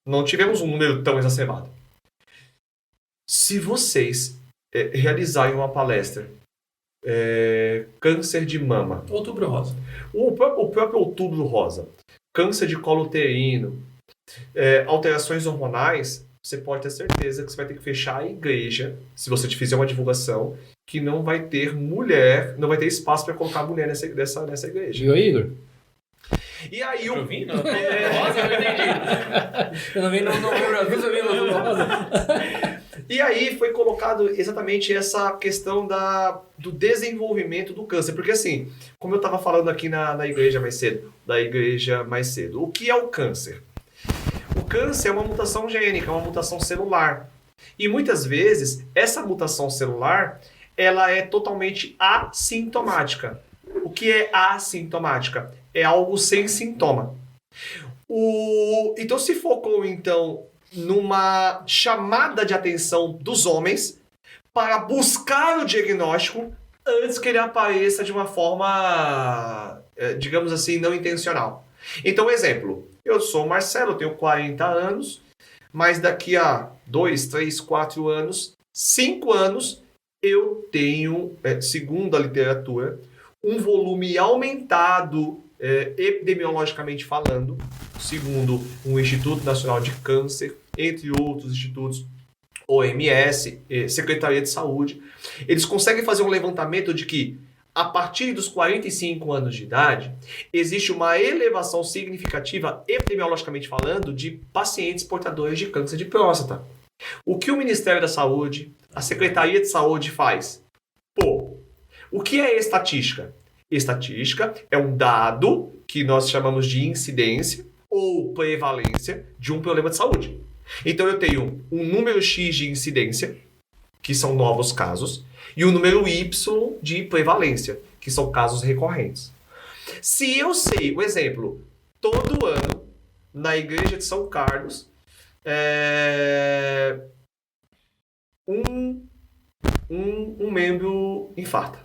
S3: Não tivemos um número tão exacerbado. Se vocês realizarem uma palestra câncer de mama.
S1: Outubro Rosa.
S3: O próprio Outubro Rosa. Câncer de colo uterino. Alterações hormonais. Você pode ter certeza que você vai ter que fechar a igreja, se você te fizer uma divulgação, que não vai ter mulher, não vai ter espaço para colocar mulher nessa igreja.
S2: Viu, Igor?
S3: E aí
S1: Eu vi? Não. Rosa, eu entendi.
S2: Eu não vi no Novembro Azul, eu vi no Novembro Rosa.
S3: E aí foi colocado exatamente essa questão do desenvolvimento do câncer. Porque assim, como eu estava falando aqui na igreja mais cedo, o que é o câncer? O câncer é uma mutação gênica, é uma mutação celular. E muitas vezes, essa mutação celular, ela é totalmente assintomática. O que é assintomática? É algo sem sintoma. Então se focou, numa chamada de atenção dos homens para buscar o diagnóstico antes que ele apareça de uma forma, digamos assim, não intencional. Então, exemplo, eu sou o Marcelo, tenho 40 anos, mas daqui a 2, 3, 4 anos, 5 anos, eu tenho, segundo a literatura, um volume aumentado, epidemiologicamente falando, segundo o Instituto Nacional de Câncer, entre outros institutos, OMS, Secretaria de Saúde, eles conseguem fazer um levantamento de que, a partir dos 45 anos de idade, existe uma elevação significativa, epidemiologicamente falando, de pacientes portadores de câncer de próstata. O que o Ministério da Saúde, a Secretaria de Saúde faz? O que é estatística? Estatística é um dado que nós chamamos de incidência ou prevalência de um problema de saúde. Então eu tenho um número X de incidência, que são novos casos, e o número Y de prevalência, que são casos recorrentes. Se eu sei, um exemplo, todo ano, na igreja de São Carlos, um membro infarta.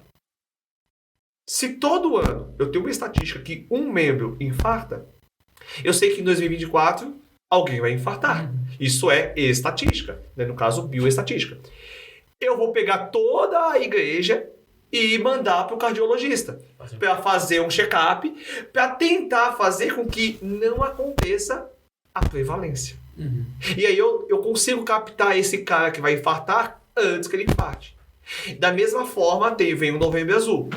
S3: Se todo ano eu tenho uma estatística que um membro infarta, eu sei que em 2024 alguém vai infartar. Isso é estatística, né? No caso, bioestatística. Eu vou pegar toda a igreja e mandar para o cardiologista para fazer um check-up, para tentar fazer com que não aconteça a prevalência. E aí eu consigo captar esse cara que vai infartar antes que ele infarte. Da mesma forma, vem o Novembro Azul.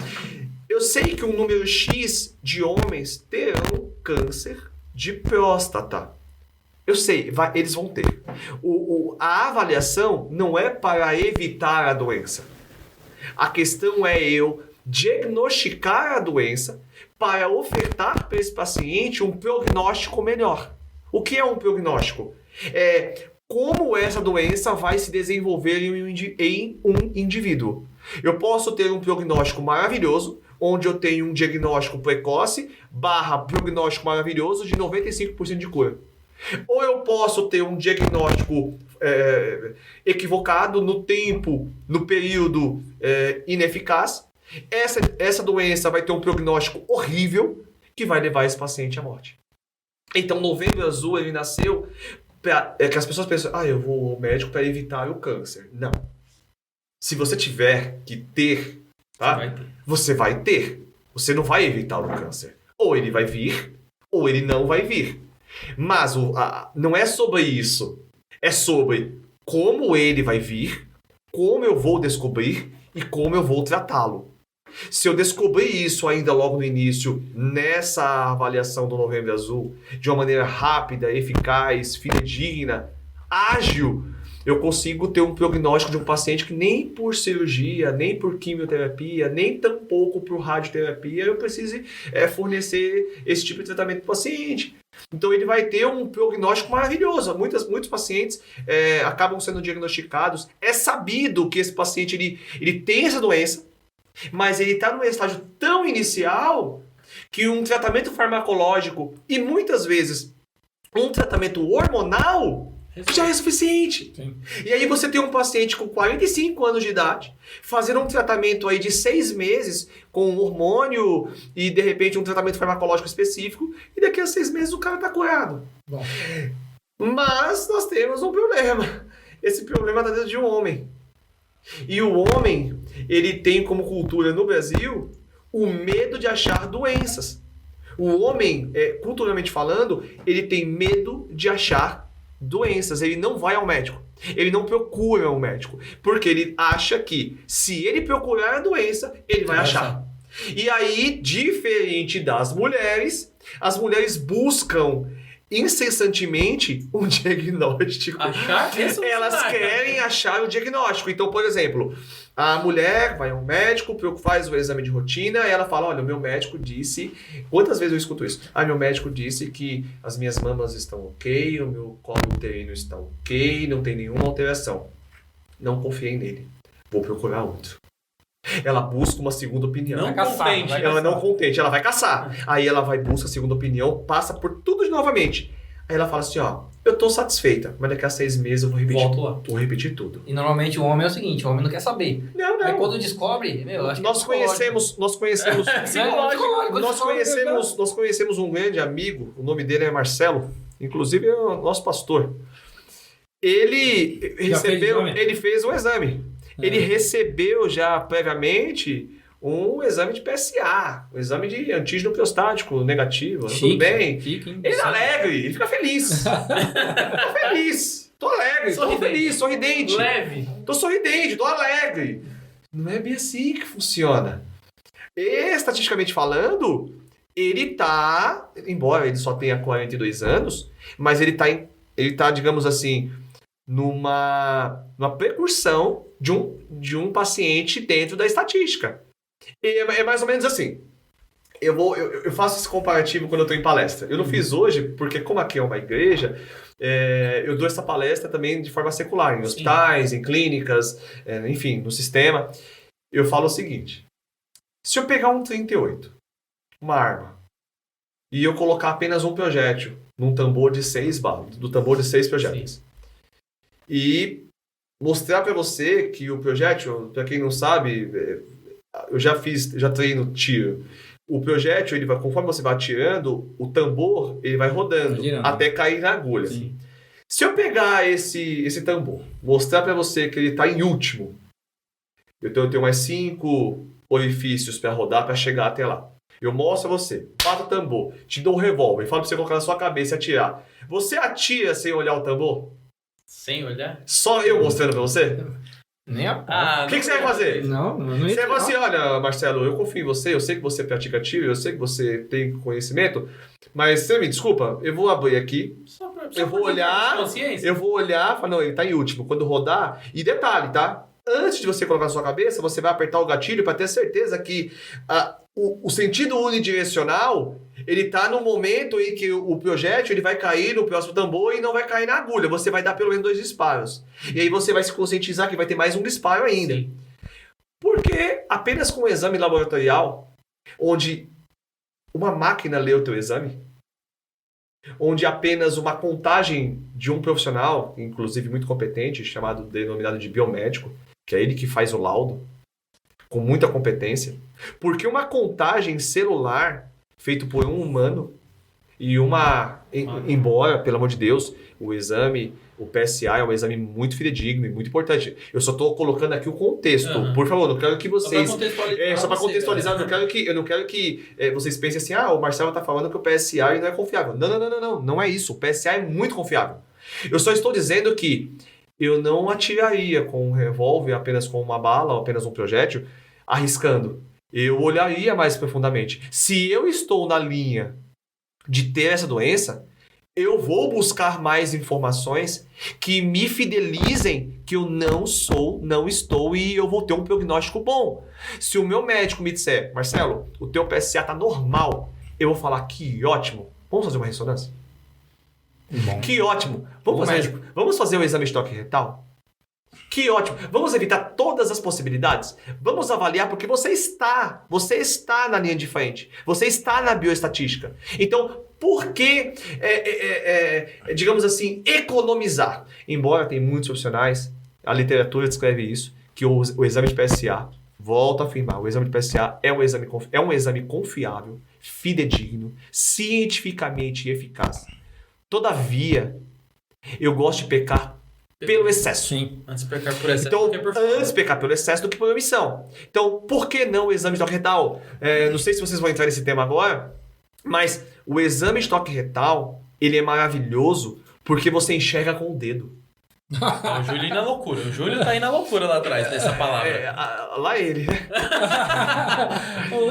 S3: Eu sei que um número X de homens terão câncer de próstata. Eu sei, eles vão ter. A avaliação não é para evitar a doença. A questão é eu diagnosticar a doença para ofertar para esse paciente um prognóstico melhor. O que é um prognóstico? É como essa doença vai se desenvolver em um indivíduo. Eu posso ter um prognóstico maravilhoso, onde eu tenho um diagnóstico precoce / prognóstico maravilhoso de 95% de cura. Ou eu posso ter um diagnóstico equivocado no tempo, no período ineficaz. Essa doença vai ter um prognóstico horrível que vai levar esse paciente à morte. Então, Novembro Azul, ele nasceu que as pessoas pensam, eu vou ao médico para evitar o câncer. Não. Se você tiver que ter, tá? Você vai ter. Você não vai evitar o câncer. Ou ele vai vir, ou ele não vai vir. Mas não é sobre isso. É sobre como ele vai vir, como eu vou descobrir e como eu vou tratá-lo. Se eu descobrir isso ainda logo no início, nessa avaliação do Novembro Azul, de uma maneira rápida, eficaz, fidedigna, ágil, eu consigo ter um prognóstico de um paciente que nem por cirurgia, nem por quimioterapia, nem tampouco por radioterapia eu precise fornecer esse tipo de tratamento para o paciente. Então ele vai ter um prognóstico maravilhoso. Muitos pacientes acabam sendo diagnosticados. É sabido que esse paciente ele tem essa doença, mas ele está num estágio tão inicial que um tratamento farmacológico e muitas vezes um tratamento hormonal já é suficiente.
S2: Sim.
S3: E aí você tem um paciente com 45 anos de idade, fazendo um tratamento aí de 6 meses com um hormônio e de repente um tratamento farmacológico específico, e daqui a 6 meses o cara está curado.
S2: Bom.
S3: Mas nós temos um problema. Esse problema está dentro de um homem. E o homem, ele tem como cultura no Brasil o medo de achar doenças. O homem, culturalmente falando, ele tem medo de achar doenças. Ele não vai ao médico. Ele não procura um médico. Porque ele acha que se ele procurar a doença, ele vai achar. E aí, diferente das mulheres, as mulheres buscam incessantemente um diagnóstico. Elas querem achar o diagnóstico. Então, por exemplo, a mulher vai ao médico, faz o exame de rotina e ela fala, olha, o meu médico disse... Quantas vezes eu escuto isso? Meu médico disse que as minhas mamas estão ok, o meu colo uterino está ok, não tem nenhuma alteração. Não confiei nele. Vou procurar outro. Ela busca uma segunda opinião.
S2: Não contente.
S3: Ela não contente, ela vai caçar. Aí ela vai, busca a segunda opinião, passa por tudo de novamente. Aí ela fala assim, eu tô satisfeita, mas daqui a 6 meses eu vou repetir.
S2: Volto lá.
S3: Vou repetir tudo.
S2: E normalmente o homem é o seguinte, o homem não quer saber.
S3: Não.
S2: Aí quando descobre, acho
S3: nós conhecemos um grande amigo, o nome dele é Marcelo, inclusive é o nosso pastor. Ele fez um exame. Ele recebeu já previamente um exame de PSA, um exame de antígeno prostático negativo. Tudo bem. Ele é alegre, ele fica feliz. Tô feliz, tô alegre, tô feliz, sorridente.
S1: Leve.
S3: Tô sorridente, tô alegre. Não é bem assim que funciona. E, estatisticamente falando, ele tá, embora ele só tenha 42 anos, mas ele tá, digamos assim, numa precursão de um paciente dentro da estatística. E é mais ou menos assim. Eu faço esse comparativo quando eu estou em palestra. Eu não fiz hoje, porque como aqui é uma igreja, eu dou essa palestra também de forma secular, em hospitais, em clínicas, enfim, no sistema. Eu falo o seguinte: se eu pegar um 38, uma arma, e eu colocar apenas um projétil num tambor de 6 balas, do tambor de 6 projéteis, e mostrar para você que o projétil, para quem não sabe, eu já treino tiro. O projétil, ele vai, conforme você vai atirando, o tambor ele vai rodando até cair na agulha. Sim. Se eu pegar esse tambor, mostrar para você que ele está em último, eu tenho mais 5 orifícios para rodar para chegar até lá. Eu mostro a você, bato o tambor, te dou um revólver, falo para você colocar na sua cabeça e atirar. Você atira sem olhar o tambor?
S1: Sem olhar?
S3: Só eu mostrando pra você?
S2: Nem a
S3: O que você vai fazer?
S2: Não
S3: Você vai assim, olha, Marcelo, eu confio em você, eu sei que você pratica tiro, eu sei que você tem conhecimento, mas você me desculpa, eu vou abrir aqui.
S1: Só pra
S3: eu vou olhar,
S2: Consciência.
S3: e falar, não, ele tá em último. Quando rodar, e detalhe, tá? Antes de você colocar na sua cabeça, você vai apertar o gatilho para ter certeza que o sentido unidirecional, ele tá no momento em que o projétil ele vai cair no próximo tambor e não vai cair na agulha. Você vai dar pelo menos 2 disparos. E aí você vai se conscientizar que vai ter mais um disparo ainda.
S1: Sim.
S3: Porque apenas com o exame laboratorial, onde uma máquina lê o teu exame, onde apenas uma contagem de um profissional, inclusive muito competente, denominado de biomédico, que é ele que faz o laudo, com muita competência, porque uma contagem celular feita por um humano e embora, pelo amor de Deus, o exame, o PSA é um exame muito fidedigno e muito importante. Eu só estou colocando aqui o contexto. Por favor, não quero que vocês... Só para contextualizar, eu não quero que vocês pensem assim, o Marcelo está falando que o PSA não é confiável. Não é isso. O PSA é muito confiável. Eu só estou dizendo que eu não atiraria com um revólver, apenas com uma bala, ou apenas um projétil, arriscando. Eu olharia mais profundamente. Se eu estou na linha de ter essa doença, eu vou buscar mais informações que me fidelizem que eu não estou e eu vou ter um prognóstico bom. Se o meu médico me disser, Marcelo, o teu PSA tá normal, eu vou falar, que ótimo, vamos fazer uma ressonância?
S2: Bom.
S3: Que ótimo, vamos fazer o exame de toque retal? Que ótimo, vamos evitar todas as possibilidades? Vamos avaliar porque você está na linha de frente, você está na bioestatística. Então, por que, digamos assim, economizar? Embora tem muitos profissionais, a literatura descreve isso, que o exame de PSA, volto a afirmar, o exame de PSA é um exame confiável, fidedigno, cientificamente eficaz. Todavia, eu gosto de pecar pelo excesso.
S2: Sim.
S1: Antes de pecar por excesso.
S3: Então, antes de pecar pelo excesso do que por omissão. Então, por que não o exame de toque retal? Não sei se vocês vão entrar nesse tema agora, mas o exame de toque retal, ele é maravilhoso porque você enxerga com o dedo.
S1: O Júlio na loucura. O Júlio tá aí na loucura lá atrás dessa palavra.
S3: Lá ele, né?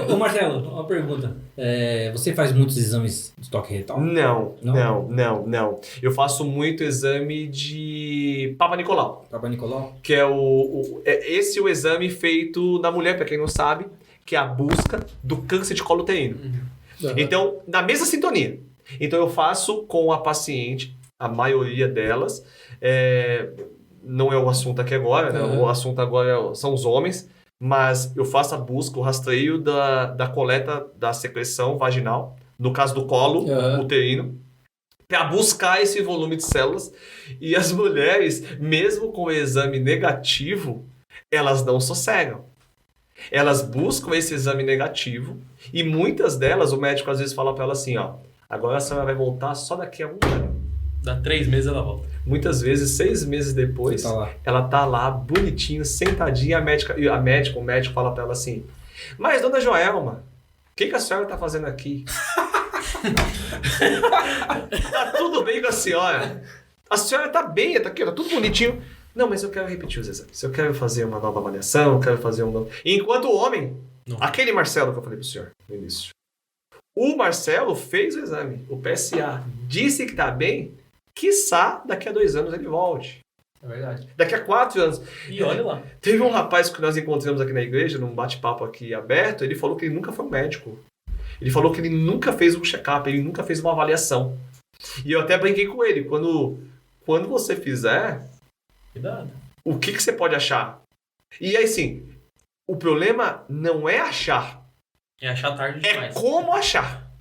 S2: Ô Marcelo, uma pergunta. Você faz muitos exames de toque retal?
S3: Não. Eu faço muito exame de Papa Nicolau.
S2: Papa Nicolau?
S3: Que é esse é o exame feito na mulher, para quem não sabe, que é a busca do câncer de colo uterino.
S2: Uhum.
S3: Então, na mesma sintonia. Então, eu faço com a paciente, a maioria delas. Não é o assunto aqui agora, né? O assunto agora são os homens, mas eu faço a busca, o rastreio da coleta da secreção vaginal, no caso do colo uterino, para buscar esse volume de células. E as mulheres, mesmo com o exame negativo, elas não sossegam. Elas buscam esse exame negativo e muitas delas, o médico às vezes fala para ela assim, agora a senhora vai voltar só daqui a um ano.
S1: Dá 3 meses ela volta.
S3: Muitas vezes, 6 meses depois, ela tá lá, bonitinha, sentadinha, o médico fala pra ela assim, mas dona Joelma, o que a senhora tá fazendo aqui? Tá tudo bem com a senhora? A senhora tá bem, tá aqui, tá tudo bonitinho. Não, mas eu quero repetir os exames. Eu quero fazer uma nova avaliação, eu quero fazer um novo... Enquanto o homem, aquele Marcelo que eu falei pro senhor no início, o Marcelo fez o exame, o PSA, disse que tá bem, quiçá daqui a 2 anos ele volte.
S2: É verdade.
S3: Daqui a 4 anos.
S1: E olha lá.
S3: Teve um rapaz que nós encontramos aqui na igreja, num bate-papo aqui aberto, ele falou que ele nunca foi um médico. Ele falou que ele nunca fez um check-up, ele nunca fez uma avaliação. E eu até brinquei com ele, quando você fizer,
S1: cuidado.
S3: O que você pode achar? E aí sim, o problema não é achar.
S1: É achar tarde demais.
S3: É como achar.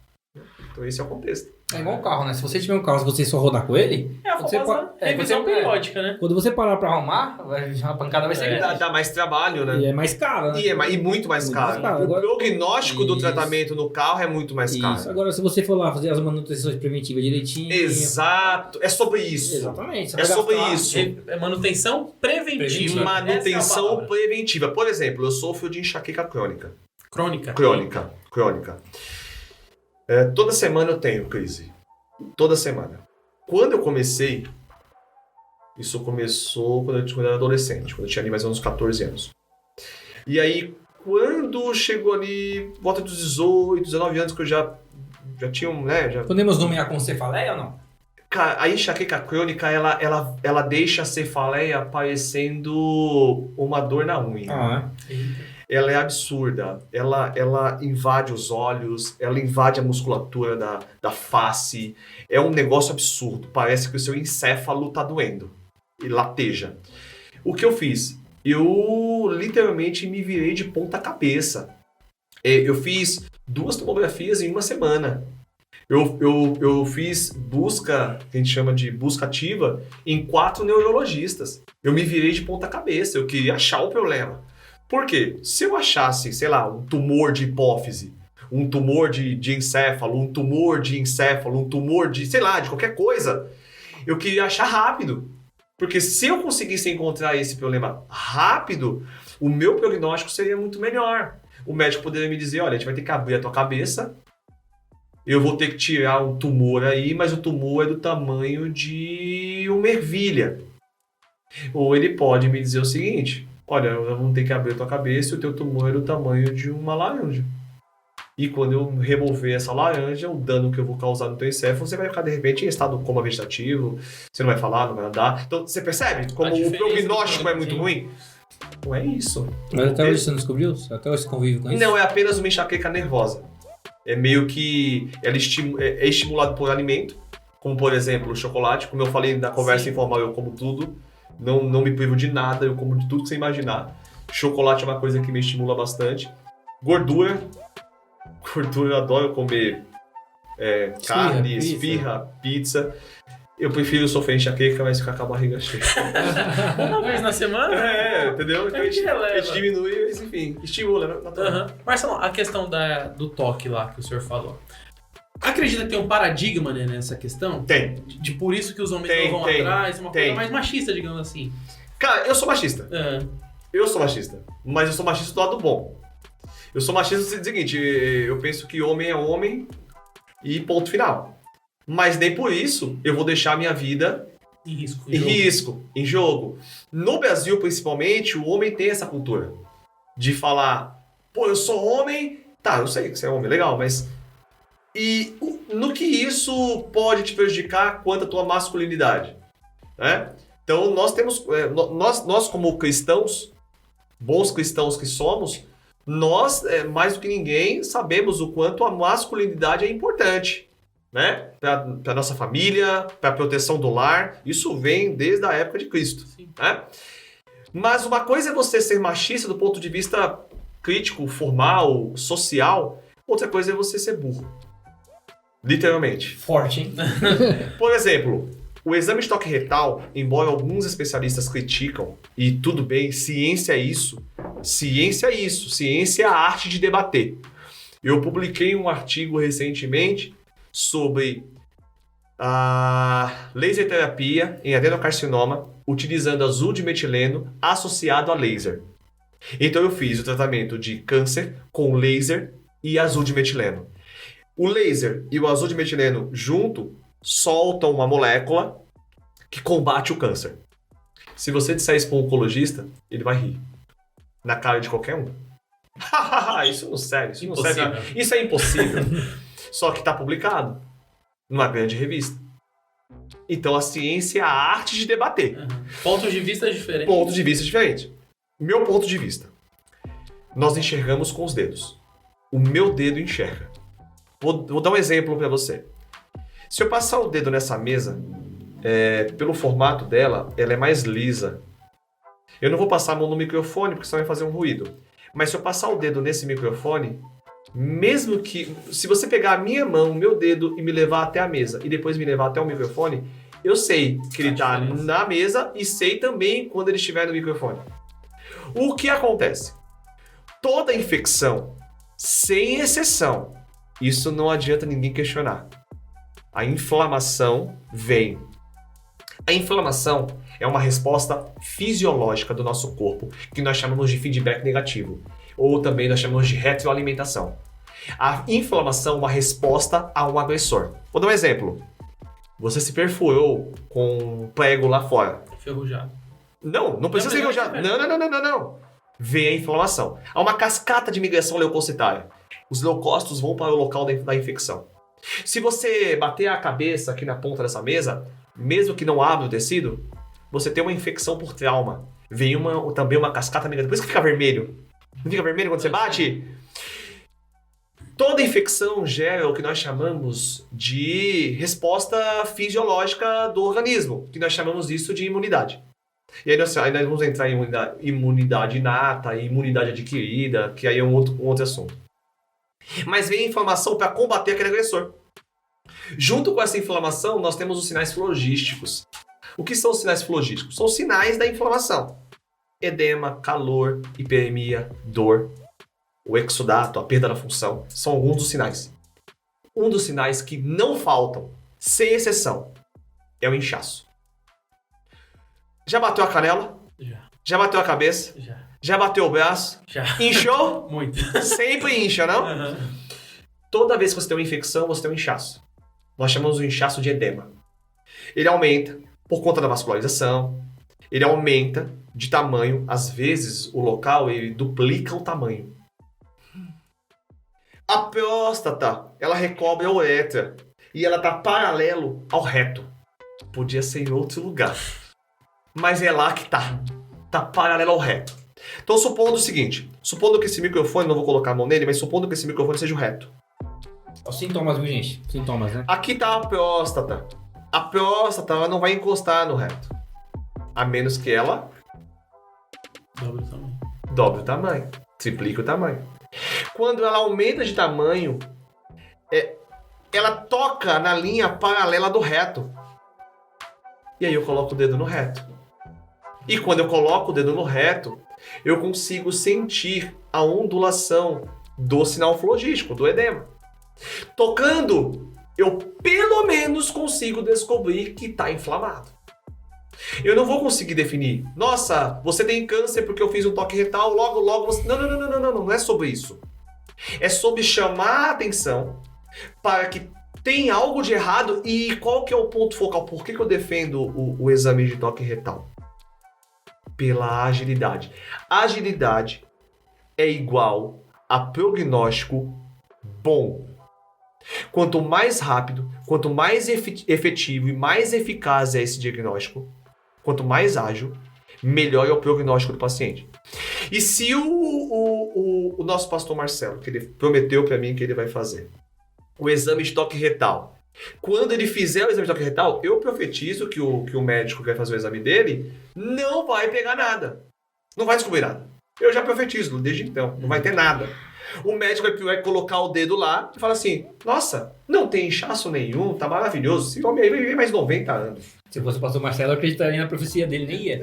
S3: Então esse é o contexto.
S2: É igual um carro, né? Se você tiver um carro, se você só rodar com ele...
S1: É a famosa revisão periódica, né?
S2: Quando você parar pra arrumar, a pancada vai ser grande.
S3: Dá mais trabalho, né?
S2: E é mais caro, né?
S3: E muito mais caro. O prognóstico do tratamento no carro é muito mais caro.
S2: Agora, se você for lá fazer as manutenções preventivas direitinho...
S3: Exato. É sobre isso.
S2: Exatamente.
S3: É sobre isso.
S1: É manutenção preventiva.
S3: Manutenção preventiva. Por exemplo, eu sofro de enxaqueca crônica.
S1: Crônica.
S3: Toda semana eu tenho crise. Toda semana. Quando eu comecei, isso começou quando eu era adolescente, quando eu tinha ali mais ou menos 14 anos. E aí, quando chegou ali, volta dos 18, 19 anos, que eu já tinha, né?
S2: Podemos nomear com cefaleia ou não?
S3: Cara, a enxaqueca crônica, ela deixa a cefaleia parecendo uma dor na unha. Ela é absurda. Ela invade os olhos, ela invade a musculatura da face. É um negócio absurdo. Parece que o seu encéfalo tá doendo. E lateja. O que eu fiz? Eu literalmente me virei de ponta cabeça. Eu fiz 2 tomografias em uma semana. Eu fiz busca, que a gente chama de busca ativa, em 4 neurologistas. Eu me virei de ponta cabeça. Eu queria achar o problema. Por quê? Se eu achasse, sei lá, um tumor de hipófise, um tumor de encéfalo, um tumor de encéfalo, um tumor de, sei lá, de qualquer coisa, eu queria achar rápido. Porque se eu conseguisse encontrar esse problema rápido, o meu prognóstico seria muito melhor. O médico poderia me dizer, olha, a gente vai ter que abrir a tua cabeça, eu vou ter que tirar um tumor aí, mas o tumor é do tamanho de uma ervilha. Ou ele pode me dizer o seguinte, olha, vamos ter que abrir a tua cabeça e o teu tumor é do tamanho de uma laranja. E quando eu remover essa laranja, o dano que eu vou causar no teu encéfalo, você vai ficar, de repente, em estado coma vegetativo, você não vai falar, não vai andar. Então, você percebe como o prognóstico é muito ruim? Não é isso.
S2: Mas até hoje você não descobriu? Até hoje você convive com isso?
S3: Não, é apenas uma enxaqueca nervosa. É meio que ela é estimulado por alimento, como, por exemplo, o chocolate. Como eu falei na conversa informal, eu como tudo. Não me privo de nada, eu como de tudo que você imaginar. Chocolate é uma coisa que me estimula bastante. Gordura, eu adoro comer carne, esfirra, pizza. Eu prefiro sofrer enxaqueca, mas ficar com a barriga cheia.
S1: Uma vez na semana?
S3: Entendeu? Então a gente diminui, mas enfim, estimula, né?
S1: Marcelo, a questão do toque lá que o senhor falou. Acredita que tem um paradigma, né, nessa questão?
S3: Tem.
S1: De por isso que os homens não vão atrás, uma coisa mais machista, digamos assim.
S3: Cara, eu sou machista. Eu sou machista. Mas eu sou machista do lado bom. Eu sou machista no seguinte, eu penso que homem é homem e ponto final. Mas nem por isso eu vou deixar a minha vida em jogo. No Brasil, principalmente, o homem tem essa cultura de falar, pô, eu sou homem, tá, eu sei que você é homem, legal, mas... E no que isso pode te prejudicar quanto à tua masculinidade, né? Então nós temos, nós como cristãos, bons cristãos que somos, nós, mais do que ninguém, sabemos o quanto a masculinidade é importante, né? Para nossa família, para a proteção do lar. Isso vem desde a época de Cristo, né? Mas uma coisa é você ser machista do ponto de vista crítico, formal, social. Outra coisa é você ser burro. Literalmente.
S2: Forte, hein?
S3: Por exemplo, o exame de toque retal, embora alguns especialistas criticam, e tudo bem, ciência é isso. Ciência é isso. Ciência é a arte de debater. Eu publiquei um artigo recentemente sobre a laser terapia em adenocarcinoma utilizando azul de metileno associado a laser. Então eu fiz o tratamento de câncer com laser e azul de metileno. O laser e o azul de metileno junto soltam uma molécula que combate o câncer. Se você disser isso para um oncologista, ele vai rir. Na cara de qualquer um. Isso não serve, isso não serve. Isso é impossível. Só que está publicado numa grande revista. Então a ciência é a arte de debater.
S1: Pontos de vista diferentes.
S3: Pontos de vista diferentes. Meu ponto de vista. Nós enxergamos com os dedos. O meu dedo enxerga. Vou dar um exemplo para você. Se eu passar o dedo nessa mesa, pelo formato dela, ela é mais lisa. Eu não vou passar a mão no microfone, porque senão vai fazer um ruído. Mas se eu passar o dedo nesse microfone, mesmo que... Se você pegar a minha mão, o meu dedo, e me levar até a mesa, e depois me levar até o microfone, eu sei que ele está na mesa e sei também quando ele estiver no microfone. O que acontece? Toda infecção, sem exceção, isso não adianta ninguém questionar. A inflamação vem. A inflamação é uma resposta fisiológica do nosso corpo, que nós chamamos de feedback negativo, ou também nós chamamos de retroalimentação. A inflamação é uma resposta a um agressor. Vou dar um exemplo. Você se perfurou com um prego lá fora.
S1: Enferrujado.
S3: Não precisa ser enferrujado. Não. Vem a inflamação. Há uma cascata de migração leucocitária. Os leucócitos vão para o local da infecção. Se você bater a cabeça aqui na ponta dessa mesa, mesmo que não abra o tecido, você tem uma infecção por trauma. Vem também uma cascata migratória. Por isso que fica vermelho. Não fica vermelho quando você bate? Toda infecção gera o que nós chamamos de resposta fisiológica do organismo, que nós chamamos isso de imunidade. E aí nós vamos entrar em imunidade inata e imunidade adquirida, que aí é um outro assunto. Mas vem inflamação para combater aquele agressor. Junto com essa inflamação, nós temos os sinais flogísticos. O que são os sinais flogísticos? São os sinais da inflamação. Edema, calor, hiperemia, dor, o exudato, a perda da função, são alguns dos sinais. Um dos sinais que não faltam, sem exceção, é o inchaço. Já bateu a canela?
S1: Já.
S3: Já bateu a cabeça?
S1: Já.
S3: Já bateu o braço?
S1: Já.
S3: Inchou?
S1: Muito.
S3: Sempre incha, não?
S1: Uhum.
S3: Toda vez que você tem uma infecção, você tem um inchaço. Nós chamamos o inchaço de edema. Ele aumenta por conta da vascularização, ele aumenta de tamanho, às vezes o local ele duplica o tamanho. A próstata, ela recobre a uretra e ela está paralelo ao reto. Podia ser em outro lugar, mas é lá que está. Está paralelo ao reto. Então, supondo o seguinte, supondo que esse microfone, não vou colocar a mão nele, mas supondo que esse microfone seja o reto.
S2: Os sintomas, viu, gente? Sintomas, né?
S3: Aqui está a próstata. A próstata ela não vai encostar no reto, a menos que ela
S1: Dobro também.
S3: dobre o tamanho, triplique o tamanho. Quando ela aumenta de tamanho, ela toca na linha paralela do reto. E aí eu coloco o dedo no reto. E quando eu coloco o dedo no reto, eu consigo sentir a ondulação do sinal flogístico, do edema. Tocando, eu pelo menos consigo descobrir que está inflamado. Eu não vou conseguir definir, nossa, você tem câncer porque eu fiz um toque retal, logo você... Não é sobre isso. É sobre chamar a atenção para que tem algo de errado e qual que é o ponto focal. Por que eu defendo o exame de toque retal? Pela agilidade. Agilidade é igual a prognóstico bom. Quanto mais rápido, quanto mais efetivo e mais eficaz é esse diagnóstico, quanto mais ágil, melhor é o prognóstico do paciente. E se o nosso pastor Marcelo, que ele prometeu para mim que ele vai fazer, o exame de toque retal, quando ele fizer o exame de toque retal, eu profetizo que o médico que vai fazer o exame dele não vai pegar nada. Não vai descobrir nada. Eu já profetizo desde então, não vai ter nada. O médico vai colocar o dedo lá e fala assim, nossa, não tem inchaço nenhum, tá maravilhoso. Esse homem aí vai viver mais 90 anos.
S2: Se fosse o pastor Marcelo, eu acreditaria na profecia dele, nem ia.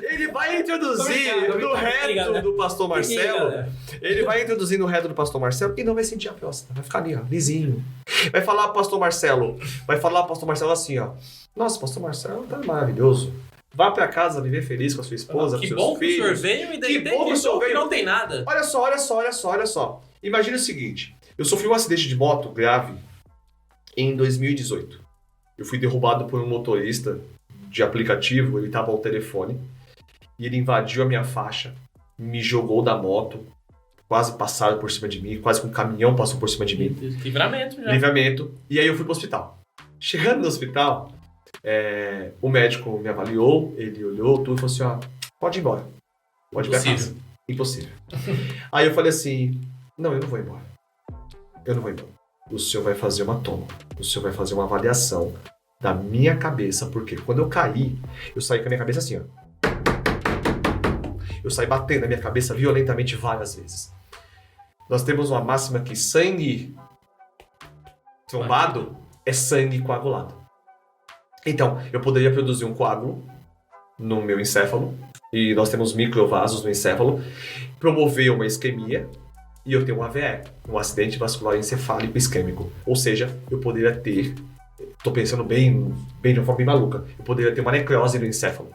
S3: Ele vai introduzir no reto do pastor Marcelo. Ele vai introduzir no reto do pastor Marcelo e não vai sentir a próstata. Vai ficar ali, ó, lisinho. Vai falar pro pastor Marcelo assim, ó. Nossa, pastor Marcelo tá maravilhoso. Vá pra casa viver feliz com a sua esposa, com seus filhos.
S1: Que bom que o senhor veio e daí que não tem nada.
S3: Olha só. Imagina o seguinte. Eu sofri um acidente de moto grave em 2018. Eu fui derrubado por um motorista de aplicativo, ele estava ao telefone, e ele invadiu a minha faixa, me jogou da moto, quase passaram por cima de mim, quase que um caminhão passou por cima de mim.
S1: Livramento já.
S3: Livramento. E aí eu fui pro hospital. Chegando no hospital, o médico me avaliou, ele olhou tudo e falou assim, ó, pode ir embora. Pode ir pra casa. Impossível. Aí eu falei assim, não, eu não vou embora. O senhor vai fazer uma toma. O senhor vai fazer uma avaliação da minha cabeça, porque quando eu caí, eu saí com a minha cabeça assim, ó. Eu saí batendo na minha cabeça violentamente várias vezes. Nós temos uma máxima que sangue trombado é sangue coagulado. Então, eu poderia produzir um coágulo no meu encéfalo, e nós temos microvasos no encéfalo, promover uma isquemia, e eu tenho um AVE, um acidente vascular encefálico isquêmico. Ou seja, eu poderia ter, tô pensando bem de uma forma bem maluca, eu poderia ter uma necrose no encéfalo.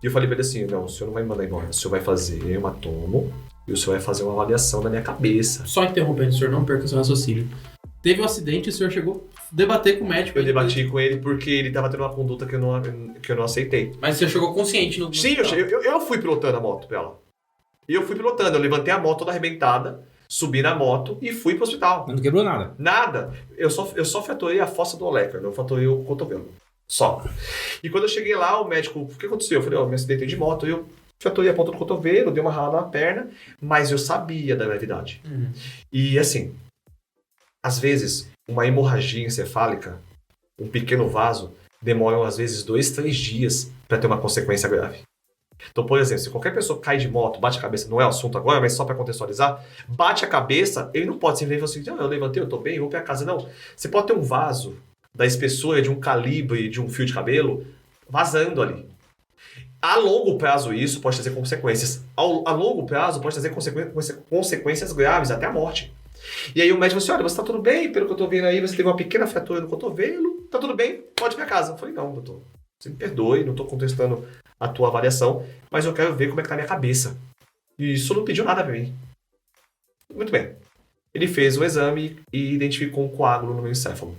S3: E eu falei pra ele assim, não, o senhor não vai me mandar embora, o senhor vai fazer uma tomo e o senhor vai fazer uma avaliação da minha cabeça.
S1: Só interrompendo, o senhor não perca seu raciocínio. Teve um acidente e o senhor chegou a debater com o médico.
S3: Eu debati com ele porque ele tava tendo uma conduta que eu não aceitei.
S1: Mas você chegou consciente no
S3: Sim, eu fui pilotando a moto pra ela. E eu fui pilotando, eu levantei a moto toda arrebentada, Subi na moto e fui pro hospital.
S2: Mas não quebrou nada.
S3: Nada. Eu só fraturei a fossa do Olecker, não fraturei o cotovelo. Só. E quando eu cheguei lá, o médico, o que aconteceu? Eu falei, me acidentei de moto, eu fraturei a ponta do cotovelo, dei uma ralada na perna, mas eu sabia da gravidade. E assim, às vezes, uma hemorragia encefálica, um pequeno vaso, demoram às vezes 2-3 dias para ter uma consequência grave. Então, por exemplo, se qualquer pessoa cai de moto, bate a cabeça, não é o assunto agora, mas só para contextualizar, bate a cabeça, ele não pode simplesmente falar assim, eu levantei, eu tô bem, vou pra casa. Não. Você pode ter um vaso da espessura de um calibre de um fio de cabelo vazando ali. A longo prazo isso pode trazer consequências. A longo prazo pode trazer consequências graves, até a morte. E aí o médico falou assim, olha, você tá tudo bem, pelo que eu tô vendo aí, você teve uma pequena fratura no cotovelo, tá tudo bem, pode ir pra casa. Eu falei, não, doutor, você me perdoe, não tô contestando a tua avaliação, mas eu quero ver como é que tá a minha cabeça. E isso não pediu nada pra mim. Muito bem. Ele fez o exame e identificou um coágulo no meu encéfalo.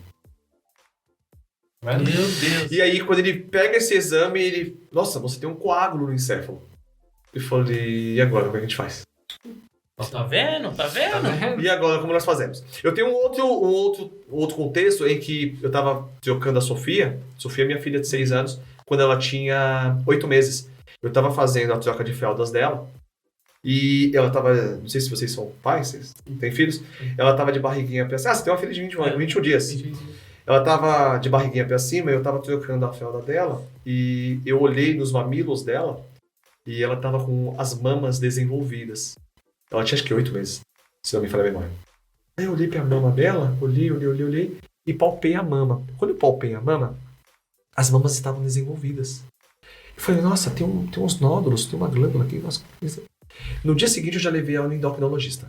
S1: Meu Deus.
S3: E aí, quando ele pega esse exame, ele... Nossa, você tem um coágulo no encéfalo. Eu falei, e agora, como é que a gente faz?
S1: Tá vendo? Tá vendo?
S3: E agora, como nós fazemos? Eu tenho um outro contexto em que eu tava trocando a Sofia. Sofia é minha filha de 6 anos, quando ela tinha 8 meses. Eu tava fazendo a troca de fraldas dela. E ela tava... Não sei se vocês são pais, vocês têm filhos. Ela tava de barriguinha pra cima. Ah, você tem uma filha de 21 dias. Ela tava de barriguinha pra cima, eu tava trocando a fralda dela. E eu olhei nos mamilos dela. E ela tava com as mamas desenvolvidas. Ela tinha acho que 8 meses, se não me falha a memória. Aí eu olhei pra mama dela, olhei e palpei a mama. Quando eu palpei a mama, as mamas estavam desenvolvidas. Eu falei, nossa, tem uns nódulos, tem uma glândula aqui. Nossa. No dia seguinte eu já levei ela no endocrinologista.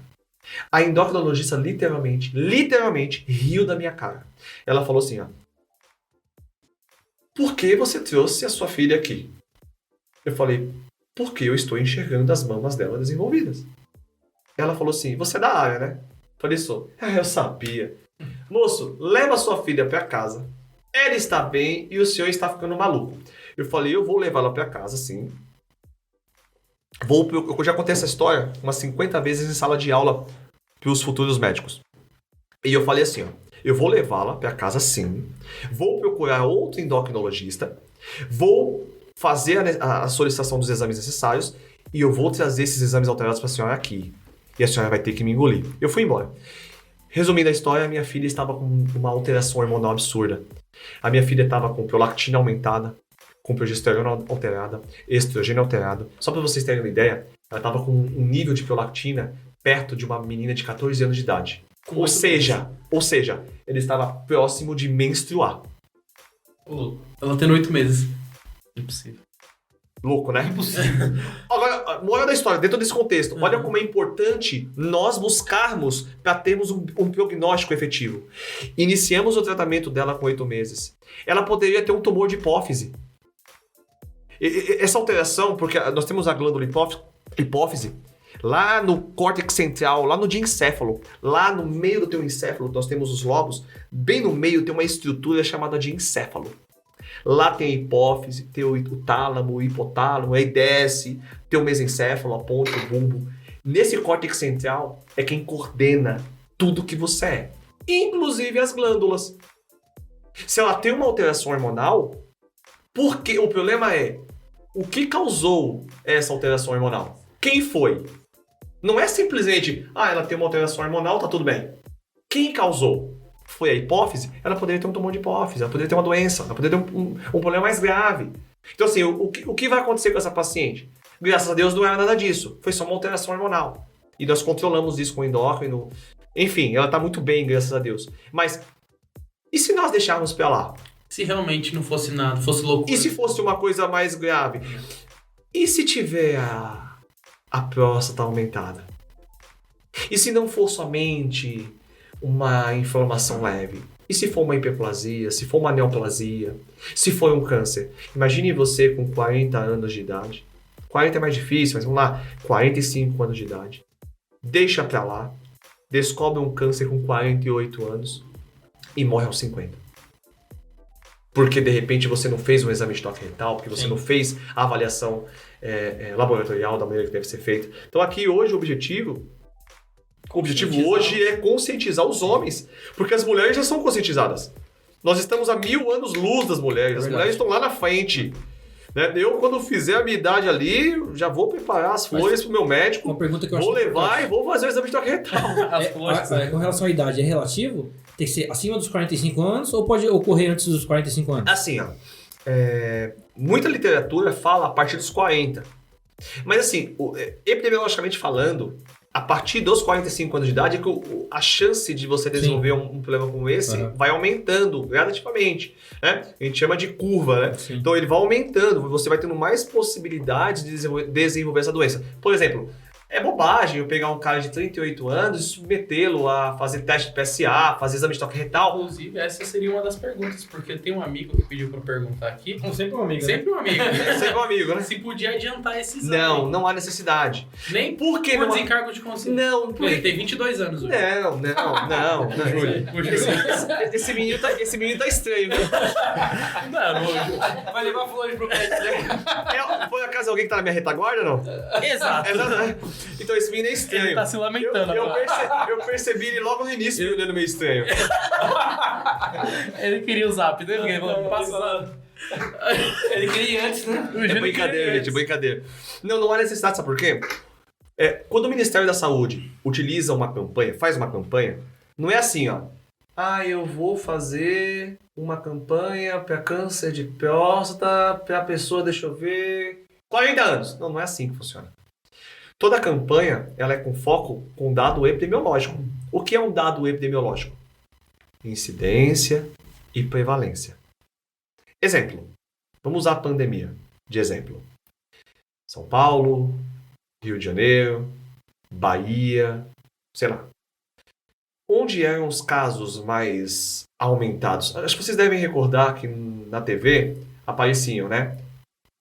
S3: A endocrinologista literalmente riu da minha cara. Ela falou assim, ó. Por que você trouxe a sua filha aqui? Eu falei, porque eu estou enxergando as mamas dela desenvolvidas. Ela falou assim, você é da área, né? Eu falei, sou. Eu sabia. Moço, leva sua filha pra casa. Ela está bem e o senhor está ficando maluco. Eu falei, eu vou levá-la pra casa, sim. Eu já contei essa história umas 50 vezes em sala de aula pros futuros médicos. E eu falei assim, ó. Eu vou levá-la pra casa, sim. Vou procurar outro endocrinologista. Vou fazer a solicitação dos exames necessários. E eu vou trazer esses exames alterados pra senhora aqui. E a senhora vai ter que me engolir. Eu fui embora. Resumindo a história, a minha filha estava com uma alteração hormonal absurda. A minha filha estava com prolactina aumentada, com progesterona alterada, estrogênio alterado. Só para vocês terem uma ideia, ela estava com um nível de prolactina perto de uma menina de 14 anos de idade. Ou seja, ele estava próximo de menstruar.
S1: Ela tendo 8 meses. Impossível.
S3: Louco, né?
S2: Impossível.
S3: Agora, moral da história, dentro desse contexto, olha como é importante nós buscarmos para termos um prognóstico efetivo. Iniciamos o tratamento dela com 8 meses. Ela poderia ter um tumor de hipófise. Essa alteração, porque nós temos a glândula hipófise, lá no córtex central, lá no diencéfalo, lá no meio do teu encéfalo, nós temos os lobos, bem no meio tem uma estrutura chamada de encéfalo. Lá tem a hipófise, tem o tálamo, o hipotálamo, aí desce, tem o mesencéfalo, a ponte, o bulbo. Nesse córtex central é quem coordena tudo que você é, inclusive as glândulas. Se ela tem uma alteração hormonal, porque o problema é o que causou essa alteração hormonal? Quem foi? Não é simplesmente, ela tem uma alteração hormonal, tá tudo bem. Quem causou? Foi a hipófise? Ela poderia ter um tumor de hipófise, ela poderia ter uma doença, ela poderia ter um problema mais grave. Então assim, o que vai acontecer com essa paciente? Graças a Deus não era nada disso, foi só uma alteração hormonal. E nós controlamos isso com o endócrino. Enfim, ela tá muito bem, graças a Deus. Mas, e se nós deixarmos pra lá?
S1: Se realmente não fosse nada, fosse loucura.
S3: E se fosse uma coisa mais grave? E se tiver a próstata aumentada? E se não for somente uma inflamação leve? E se for uma hiperplasia? Se for uma neoplasia? Se for um câncer? Imagine você com 40 anos de idade. 40 é mais difícil, mas vamos lá. 45 anos de idade. Deixa pra lá. Descobre um câncer com 48 anos. E morre aos 50. Porque de repente você não fez um exame de toque retal, porque você não fez a avaliação laboratorial da maneira que deve ser feita. Então aqui hoje o objetivo O objetivo hoje é conscientizar os homens, porque as mulheres já são conscientizadas. Nós estamos a 1000 anos-luz das mulheres, as mulheres estão lá na frente. Né? Eu, quando fizer a minha idade ali, já vou preparar as flores pro meu médico,
S4: Uma pergunta que eu
S3: vou
S4: acho
S3: levar e vou fazer o exame de toque retal.
S4: com relação à idade, é relativo? Tem que ser acima dos 45 anos ou pode ocorrer antes dos 45 anos?
S3: Assim, ó, muita literatura fala a partir dos 40. Mas assim, epidemiologicamente falando, a partir dos 45 anos de idade é que a chance de você desenvolver um problema como esse vai aumentando gradativamente. Né? A gente chama de curva, né?
S4: Sim.
S3: Então ele vai aumentando, você vai tendo mais possibilidades de desenvolver essa doença. Por exemplo, é bobagem eu pegar um cara de 38 anos e submetê-lo a fazer teste de PSA, fazer exame de toque retal.
S1: Inclusive, essa seria uma das perguntas, porque tem um amigo que pediu pra perguntar aqui.
S4: Sempre um amigo,
S1: Sempre um amigo.
S3: É sempre um amigo, né?
S1: Se podia adiantar esse exame.
S3: Não há necessidade.
S1: Nem
S3: Por que
S1: por
S3: não há-
S1: desencargo de consciência.
S3: Não, por
S1: Ele
S3: que...
S1: tem 22 anos hoje.
S3: Não, Júlio. Esse menino tá estranho, viu?
S1: Não,
S2: Vai levar flores pro médico, né?
S3: Por acaso alguém que tá na minha retaguarda, não?
S1: exato.
S3: Então esse menino é estranho.
S1: Ele tá se lamentando
S3: eu
S1: agora.
S3: percebi ele logo no início me olhando meio estranho.
S1: Ele queria o zap, né? Porque ele falou, passa.
S2: Ele queria antes, né?
S3: É brincadeira, gente, é brincadeira. Não há necessidade, sabe por quê? Quando o Ministério da Saúde utiliza uma campanha, faz uma campanha, não é assim, ó. Eu vou fazer uma campanha para câncer de próstata para pessoa, deixa eu ver, 40 anos. Não é assim que funciona. Toda campanha, ela é com foco com dado epidemiológico. O que é um dado epidemiológico? Incidência e prevalência. Exemplo. Vamos usar a pandemia de exemplo. São Paulo, Rio de Janeiro, Bahia, sei lá. Onde eram os casos mais aumentados? Acho que vocês devem recordar que na TV apareciam, né?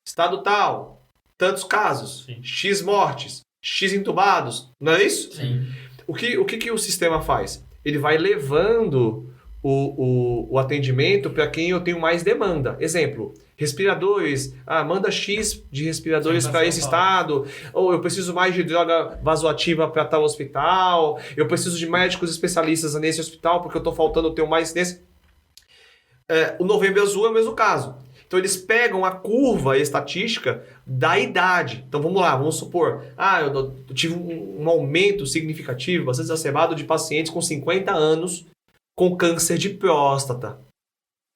S3: Estado tal, tantos casos,
S1: Sim.
S3: X mortes, X entubados, não é isso?
S2: Sim.
S3: O que o sistema faz? Ele vai levando o atendimento para quem eu tenho mais demanda. Exemplo, respiradores. Manda X de respiradores para esse estado. Ou eu preciso mais de droga vasoativa para tal hospital. Eu preciso de médicos especialistas nesse hospital porque eu estou faltando, eu tenho mais nesse. O Novembro Azul é o mesmo caso. Então eles pegam a curva estatística da idade. Então vamos lá, vamos supor, eu tive um aumento significativo, bastante exacerbado de pacientes com 50 anos com câncer de próstata.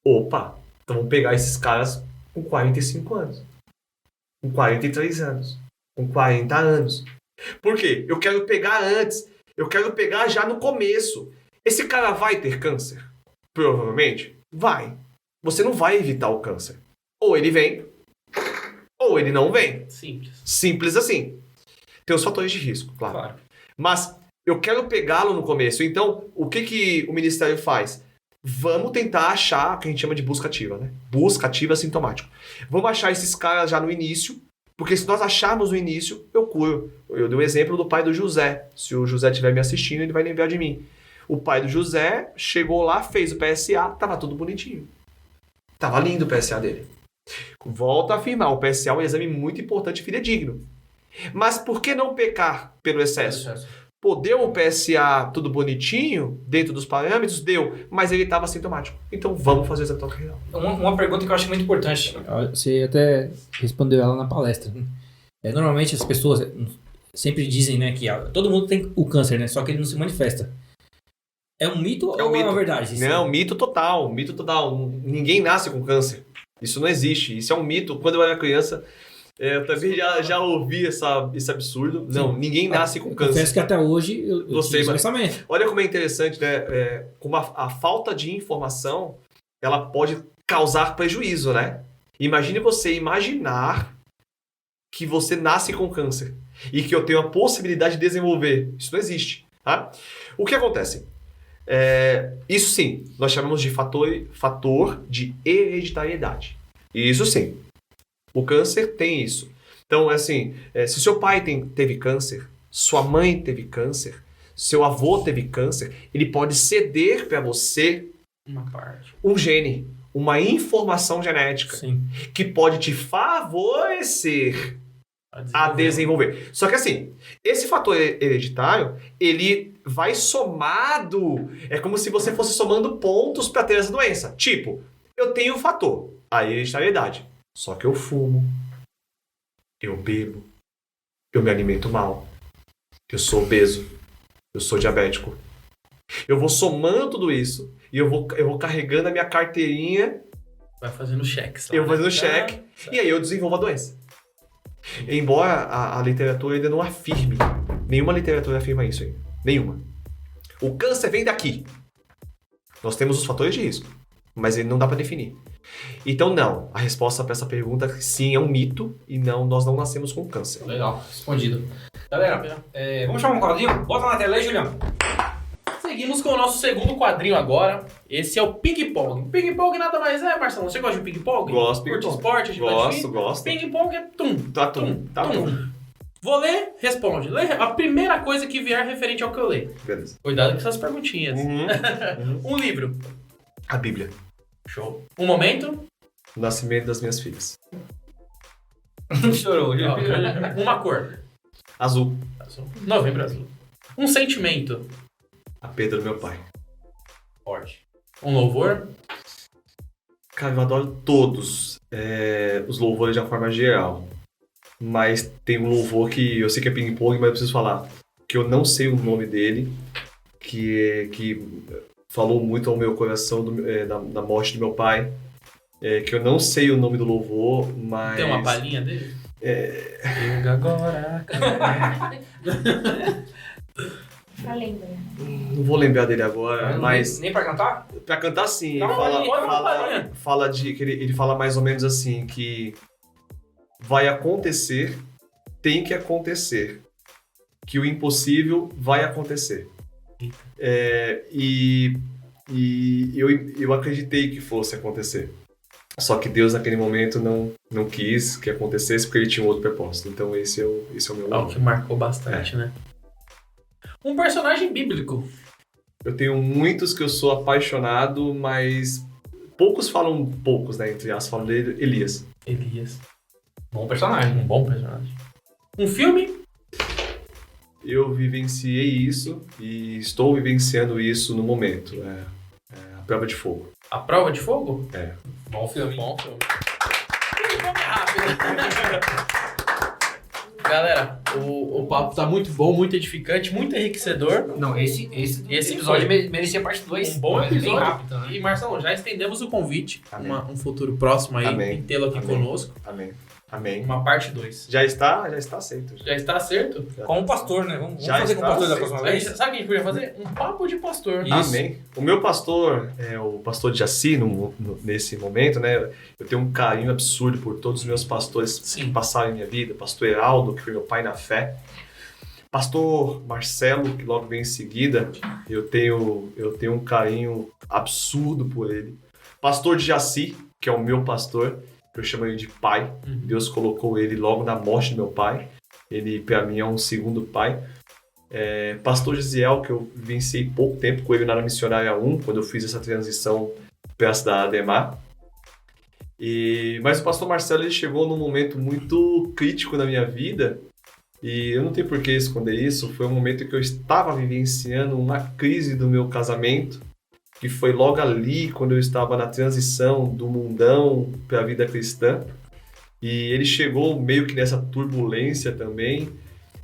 S3: Opa, então vamos pegar esses caras com 45 anos, com 43 anos, com 40 anos. Por quê? Eu quero pegar antes, eu quero pegar já no começo. Esse cara vai ter câncer? Provavelmente vai. Você não vai evitar o câncer. Ou ele vem, ou ele não vem.
S1: Simples.
S3: Simples assim. Tem os fatores de risco, claro.
S2: Claro.
S3: Mas eu quero pegá-lo no começo. Então, o que o Ministério faz? Vamos tentar achar o que a gente chama de busca ativa, né? Busca ativa sintomático. Vamos achar esses caras já no início, porque se nós acharmos no início, eu curo. Eu dei o exemplo do pai do José. Se o José estiver me assistindo, ele vai lembrar de mim. O pai do José chegou lá, fez o PSA, tava tudo bonitinho. Tava lindo o PSA dele. Volto a afirmar, o PSA é um exame muito importante e fidedigno. Mas por que não pecar pelo excesso? Pô, deu o PSA tudo bonitinho, dentro dos parâmetros? Deu, mas ele estava sintomático. Então vamos fazer o exame toque renal.
S2: Uma pergunta que eu acho muito importante.
S4: Você até respondeu ela na palestra. Né? Normalmente as pessoas sempre dizem, né, que todo mundo tem o câncer, né? Só que ele não se manifesta. É um mito ou é uma verdade?
S3: Não, mito total, mito total. Ninguém nasce com câncer. Isso não existe. Isso é um mito. Quando eu era criança, eu também já ouvi esse absurdo. Sim. Não, ninguém nasce com câncer.
S4: Confesso que até hoje eu tive esse pensamento.
S3: Olha como é interessante, né? Como a falta de informação, ela pode causar prejuízo, né? Imagine você imaginar que você nasce com câncer e que eu tenho a possibilidade de desenvolver. Isso não existe. Tá? O que acontece? Isso sim, nós chamamos de fator de hereditariedade. Isso sim. O câncer tem isso. Então, assim, se seu pai teve câncer, sua mãe teve câncer, seu avô teve câncer, ele pode ceder para você um gene, uma informação genética, sim, que pode te favorecer a desenvolver. Só que assim, Esse fator hereditário, ele vai somado. É como se você fosse somando pontos para ter essa doença. Tipo, eu tenho um fator, a hereditariedade. Só que eu fumo, eu bebo, eu me alimento mal, eu sou obeso, eu sou diabético. Eu vou somando tudo isso e eu vou carregando a minha carteirinha.
S1: Vai fazendo cheques.
S3: Eu vou fazendo cheque e aí eu desenvolvo a doença. Embora a literatura ainda não afirme, nenhuma literatura afirma isso ainda. Nenhuma. O câncer vem daqui. Nós temos os fatores de risco, mas ele não dá para definir. Então, não. A resposta para essa pergunta, sim, é um mito e não, nós não nascemos com câncer.
S2: Legal, respondido. Galera, vamos chamar um quadrinho? Bota na tela aí, Julião.
S1: Seguimos com o nosso segundo quadrinho agora. Esse é o ping-pong. Ping-pong nada mais é, Marcelo. Você gosta de ping-pong?
S3: Gosto de
S1: Curte
S3: ping-pong.
S1: esporte, atividade física?
S3: Gosto.
S1: Ping-pong é tum.
S3: Tá tum.
S1: Vou ler, responde. Lê a primeira coisa que vier referente ao que eu ler.
S3: Beleza.
S1: Cuidado com essas perguntinhas. Um livro.
S3: A Bíblia.
S1: Show. Um momento.
S3: O nascimento das minhas filhas.
S2: Chorou, Julião.
S1: Uma cor.
S3: Azul.
S1: Novembro azul. Um sentimento.
S3: A perda do meu pai.
S1: Forte. Um louvor.
S3: Cara, eu adoro todos os louvores de uma forma geral. Mas tem um louvor que eu sei que é ping-pong, mas eu preciso falar. Que eu não sei o nome dele. Que falou muito ao meu coração da morte do meu pai. Que eu não sei o nome do louvor, mas...
S1: Tem uma palhinha dele? Chega agora.
S3: Não vou lembrar dele agora, mas...
S2: Nem pra cantar?
S3: Pra cantar, sim.
S1: Não,
S3: Fala de... Ele fala mais ou menos assim, que... Vai acontecer, tem que acontecer. Que o impossível vai acontecer. E eu acreditei que fosse acontecer. Só que Deus naquele momento não quis que acontecesse porque ele tinha um outro propósito. Então esse é o meu
S1: Algo que marcou bastante, né? Um personagem bíblico.
S3: Eu tenho muitos que eu sou apaixonado, mas poucos, né? Entre aspas, falam dele, Elias.
S2: Bom personagem.
S1: Um bom personagem. Um filme.
S3: Eu vivenciei isso e estou vivenciando isso no momento. A Prova de Fogo.
S1: A Prova de Fogo?
S2: Bom filme.
S1: Bom filme. Vamos rápido. Galera, o papo tá muito bom, muito edificante, muito enriquecedor.
S2: Não, esse episódio merecia parte 2.
S1: Um bom
S2: Bem
S1: episódio.
S2: rápido, né?
S1: E Marcelo, já estendemos o convite.
S3: Amém.
S1: Um futuro próximo aí,
S3: Amém.
S1: em tê-lo aqui
S3: Amém.
S1: conosco.
S3: Amém.
S1: Uma parte 2.
S3: Já está aceito.
S1: Já está certo?
S2: Com o pastor, né? Vamos
S3: Já
S2: fazer com o
S3: está
S2: pastor da
S3: aceito.
S2: próxima vez?
S1: Sabe o que a gente podia fazer? Um papo de pastor.
S2: Isso.
S3: Amém. O meu pastor é o pastor de Jaci, nesse momento, né? Eu tenho um carinho absurdo por todos os meus pastores que passaram em minha vida. Pastor Heraldo, que foi meu pai na fé. Pastor Marcelo, que logo vem em seguida, eu tenho um carinho absurdo por ele. Pastor de Jaci, que é o meu pastor, que eu chamo ele de pai. Deus colocou ele logo na morte do meu pai. Ele, para mim, é um segundo pai. Pastor Gisiel, que eu vivenciei pouco tempo com ele na Missionária 1, quando eu fiz essa transição para a cidade de Ademar. Mas o pastor Marcelo ele chegou num momento muito crítico na minha vida, e eu não tenho por que esconder isso. Foi um momento que eu estava vivenciando uma crise do meu casamento, que foi logo ali, quando eu estava na transição do mundão para a vida cristã. E ele chegou meio que nessa turbulência também,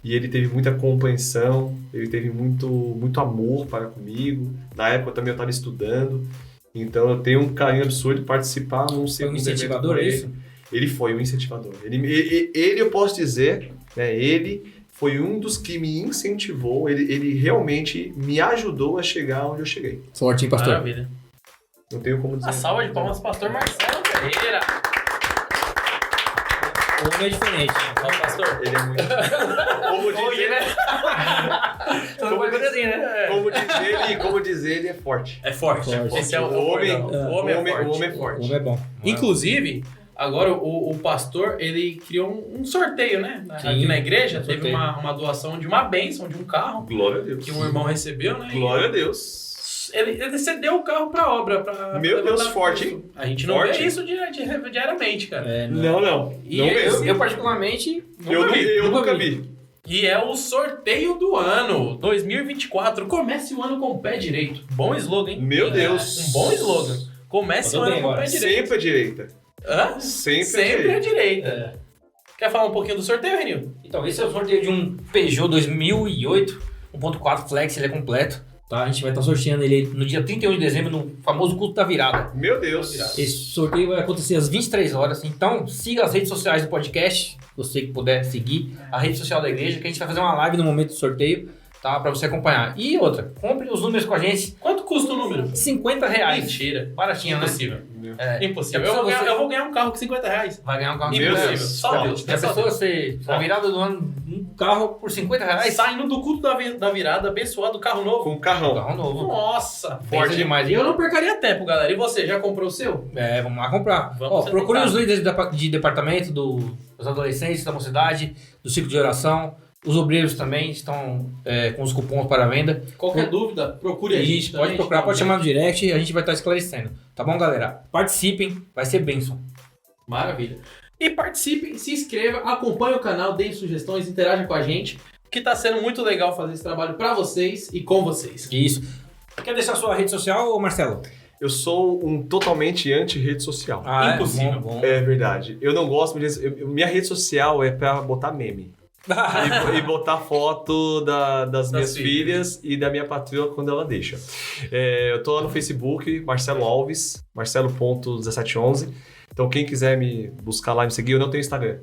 S3: e ele teve muita compreensão, ele teve muito amor para comigo. Na época também eu estava estudando, então eu tenho um carinho absurdo de participar num segundo evento.
S2: Foi um incentivador, é isso?
S3: Ele foi um incentivador. Ele eu posso dizer, né, ele foi um dos que me incentivou, ele realmente me ajudou a chegar onde eu cheguei.
S4: Forte, hein, pastor?
S1: Maravilha.
S3: Não tenho como dizer.
S1: A salva de palmas, pastor Marcelo Ferreira.
S4: O homem é diferente.
S1: Ó, pastor.
S3: Ele é muito... Como dizer, ele é forte.
S1: É forte.
S4: Forte.
S1: Esse é o
S3: homem.
S1: O homem é forte.
S3: O homem é
S4: O
S3: forte.
S4: homem é bom.
S1: Inclusive, agora o pastor, ele criou um sorteio, né? Aqui na igreja, teve
S4: sorteio.
S1: uma doação de uma bênção, de um carro,
S3: Glória a Deus.
S1: que um irmão recebeu, né?
S3: Glória a Deus.
S1: Ele cedeu o carro pra obra.
S3: Meu Deus, forte, hein?
S1: A gente não
S3: Forte.
S1: vê isso diariamente, cara.
S3: Não.
S1: E
S3: Não
S1: esse-
S3: mesmo.
S2: Eu particularmente,
S3: Eu nunca vi.
S1: E é o sorteio do ano 2024. Comece o ano com o pé direito. Bom slogan, hein?
S3: Meu Deus.
S1: Um bom slogan. Comece o
S4: Mandou
S1: ano
S4: bem
S1: com o
S4: agora.
S1: pé direito.
S3: Sempre à direita.
S1: Hã?
S3: Sempre à direita.
S1: direita. Quer falar um pouquinho do sorteio, Renil?
S2: Então, esse é o sorteio de um Peugeot 2008, 1.4 Flex, ele é completo. Tá? A gente vai estar sorteando ele no dia 31 de dezembro, no famoso culto da virada.
S3: Meu Deus.
S2: Esse sorteio vai acontecer às 23 horas. Então, siga as redes sociais do podcast, você que puder seguir a rede social da igreja, que a gente vai fazer uma live no momento do sorteio, tá? Pra você acompanhar. E outra, compre os números com a gente.
S1: Quanto custa o número?
S2: R$50.
S1: Mentira.
S2: Baratinho, né?
S1: Impossível.
S2: É.
S1: Impossível.
S2: Já pensou
S1: Eu vou ganhar um carro com R$50.
S2: Vai ganhar um carro.
S3: Meu
S2: Impossível.
S3: Deus.
S1: Só
S2: Ó,
S1: Deus.
S2: já
S1: Só
S2: pensou
S1: Deus.
S2: você, na virada do ano, um carro por R$50?
S1: Saindo do culto da virada, abençoado, carro novo.
S3: Com um
S2: Um
S3: carrão.
S2: carro novo.
S1: Nossa,
S2: Forte
S1: forte.
S2: demais.
S1: E eu não percaria tempo, galera. E você, já comprou o seu?
S2: É, vamos lá comprar.
S1: Vamos
S2: Ó,
S1: ser
S2: procure
S1: tentados.
S2: os líderes de departamento dos adolescentes da mocidade, do ciclo de oração. Os obreiros também estão com os cupons para venda.
S1: Qualquer dúvida, procure a gente.
S2: Pode
S1: também,
S2: procurar, pode
S1: gente.
S2: chamar no direct e a gente vai estar esclarecendo. Tá bom, galera? Participem, vai ser bênção.
S1: Maravilha. E participem, se inscreva, acompanhe o canal, deem sugestões, interajam com a gente, que tá sendo muito legal fazer esse trabalho pra vocês e com vocês.
S2: Isso. Quer deixar sua rede social, Marcelo?
S3: Eu sou um totalmente anti-rede social.
S1: Impossível.
S2: Bom.
S3: É verdade. Eu não gosto de... Minha rede social é pra botar meme. E botar foto das minhas filhas e da minha patroa quando ela deixa. Eu tô lá no Facebook, Marcelo Alves, marcelo.1711. Então quem quiser me buscar lá e me seguir, eu não tenho Instagram.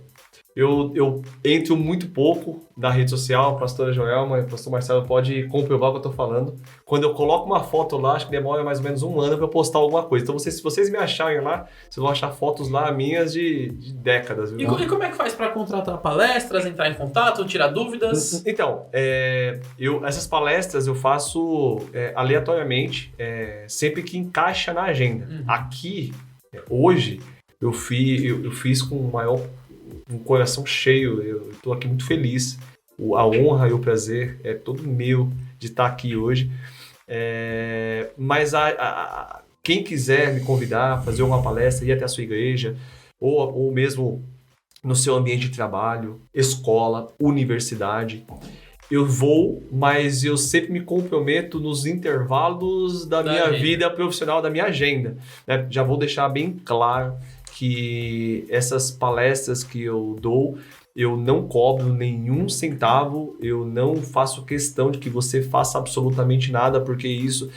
S3: Eu entro muito pouco na rede social, a pastora Joelma e o pastor Marcelo pode comprovar o que eu tô falando. Quando eu coloco uma foto lá, acho que demora mais ou menos um ano pra eu postar alguma coisa. Então se vocês me acharem lá, vocês vão achar fotos lá minhas de décadas.
S1: E
S3: Viu?
S1: como é que faz pra contratar palestras, entrar em contato, tirar dúvidas?
S3: Então, essas palestras eu faço aleatoriamente, sempre que encaixa na agenda. Aqui, hoje, eu fiz com um coração cheio, eu estou aqui muito feliz. A honra e o prazer é todo meu de estar aqui hoje. Mas quem quiser me convidar, fazer uma palestra, ir até a sua igreja, ou mesmo no seu ambiente de trabalho, escola, universidade, eu vou, mas eu sempre me comprometo nos intervalos da minha
S1: agenda.
S3: vida profissional, da minha agenda, né? Já vou deixar bem claro que essas palestras que eu dou, eu não cobro nenhum centavo, eu não faço questão de que você faça absolutamente nada, porque isso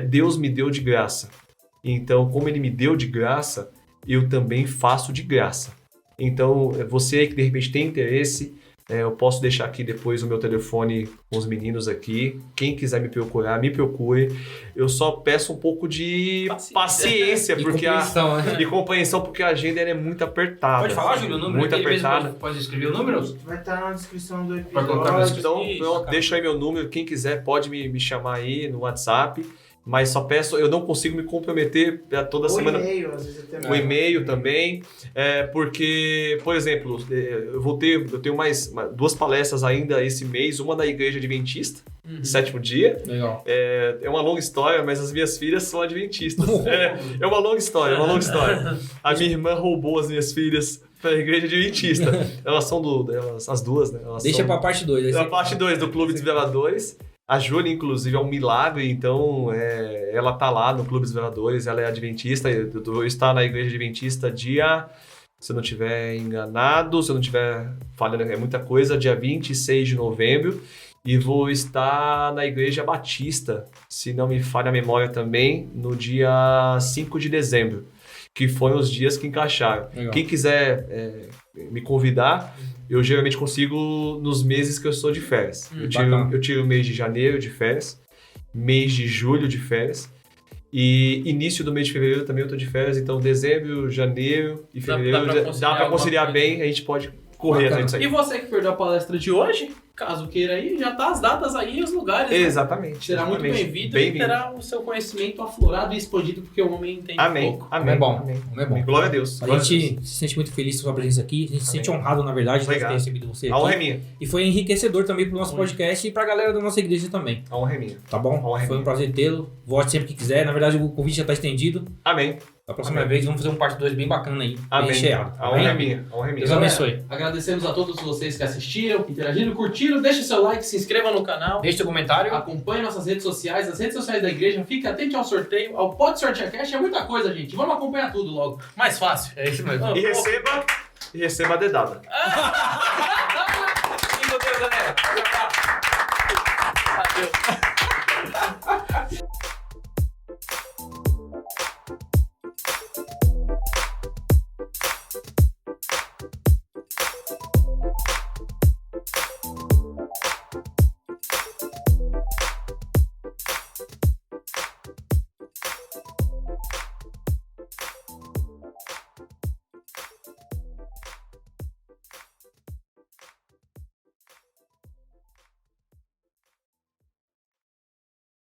S3: Deus me deu de graça. Então, como Ele me deu de graça, eu também faço de graça. Então, você que de repente tem interesse, eu posso deixar aqui depois o meu telefone com os meninos aqui. Quem quiser me procurar, me procure. Eu só peço um pouco de paciência
S2: E
S3: porque
S2: compreensão, né?
S3: e compreensão, porque a agenda é muito apertada.
S2: Pode falar, Júlio, o número?
S3: Muito
S2: Ele mesmo
S3: apertada.
S2: pode escrever o número?
S5: Vai estar na descrição do
S2: Vai colocar na
S5: episódio.
S2: descrição.
S3: Então,
S2: Isso, cara.
S3: deixa aí meu número. Quem quiser pode me chamar aí no WhatsApp. Mas só peço, eu não consigo me comprometer toda
S5: Ou
S3: semana.
S5: e-mail, às vezes até
S3: O e-mail também, porque, por exemplo, eu tenho mais duas palestras ainda esse mês, uma da Igreja Adventista, sétimo dia.
S2: Legal.
S3: É uma longa história, mas as minhas filhas são adventistas. É uma longa história, A minha irmã roubou as minhas filhas para a Igreja Adventista. Elas são as duas, né? Elas
S4: Deixa
S3: são,
S4: pra parte 2.
S3: a parte 2 do Clube dos Veladores. A Júlia, inclusive, é um milagre, então ela tá lá no Clube dos Veladores, ela é adventista, eu vou estar na Igreja Adventista dia, se eu não estiver enganado, se eu não estiver falhando, é muita coisa, dia 26 de novembro, e vou estar na Igreja Batista, se não me falha a memória também, no dia 5 de dezembro, que foram os dias que encaixaram.
S4: Legal.
S3: Quem quiser me convidar, eu geralmente consigo nos meses que eu estou de férias.
S4: Bacana.
S3: Eu tiro o mês de janeiro de férias, mês de julho de férias e início do mês de fevereiro também eu estou de férias. Então dezembro, janeiro e fevereiro dá para conciliar bem, a gente pode correr atrás disso aí.
S1: E você que perdeu a palestra de hoje, caso queira aí, já tá as datas aí e os lugares. né?
S3: Exatamente.
S1: Será muito
S3: exatamente.
S1: bem-vindo e terá o seu conhecimento aflorado e expandido, porque o homem entende
S3: Amém.
S1: pouco.
S3: Amém.
S4: É bom.
S3: Amém.
S4: É bom.
S3: Glória a Deus.
S4: A
S3: Glória
S4: gente se sente muito feliz com a sua presença aqui. A gente se sente honrado, na verdade, de ter
S3: Obrigado.
S4: recebido você
S3: A honra é
S4: aqui.
S3: minha.
S4: E foi enriquecedor também pro nosso podcast e pra galera da nossa igreja também.
S3: A honra é minha.
S4: Tá bom?
S3: Honra é
S4: Foi um
S3: minha.
S4: prazer tê-lo. Volte sempre que quiser. Na verdade, o convite já tá estendido.
S3: Amém.
S4: Da próxima vez, vamos fazer um parte 2 bem bacana aí. Bem
S3: Amém.
S4: recheado.
S3: A honra é minha. A honra é minha.
S4: Deus abençoe.
S1: Agradecemos a todos vocês que assistiram, interagiram, curtiram. Deixe seu like, se inscreva no canal.
S2: Deixe seu comentário.
S1: Acompanhe nossas redes sociais, as redes sociais da igreja. Fique atento ao sorteio, ao Pode Sortear Cash. É muita coisa, gente. Vamos acompanhar tudo logo. Mais fácil.
S2: É isso mesmo.
S3: E receba a dedada.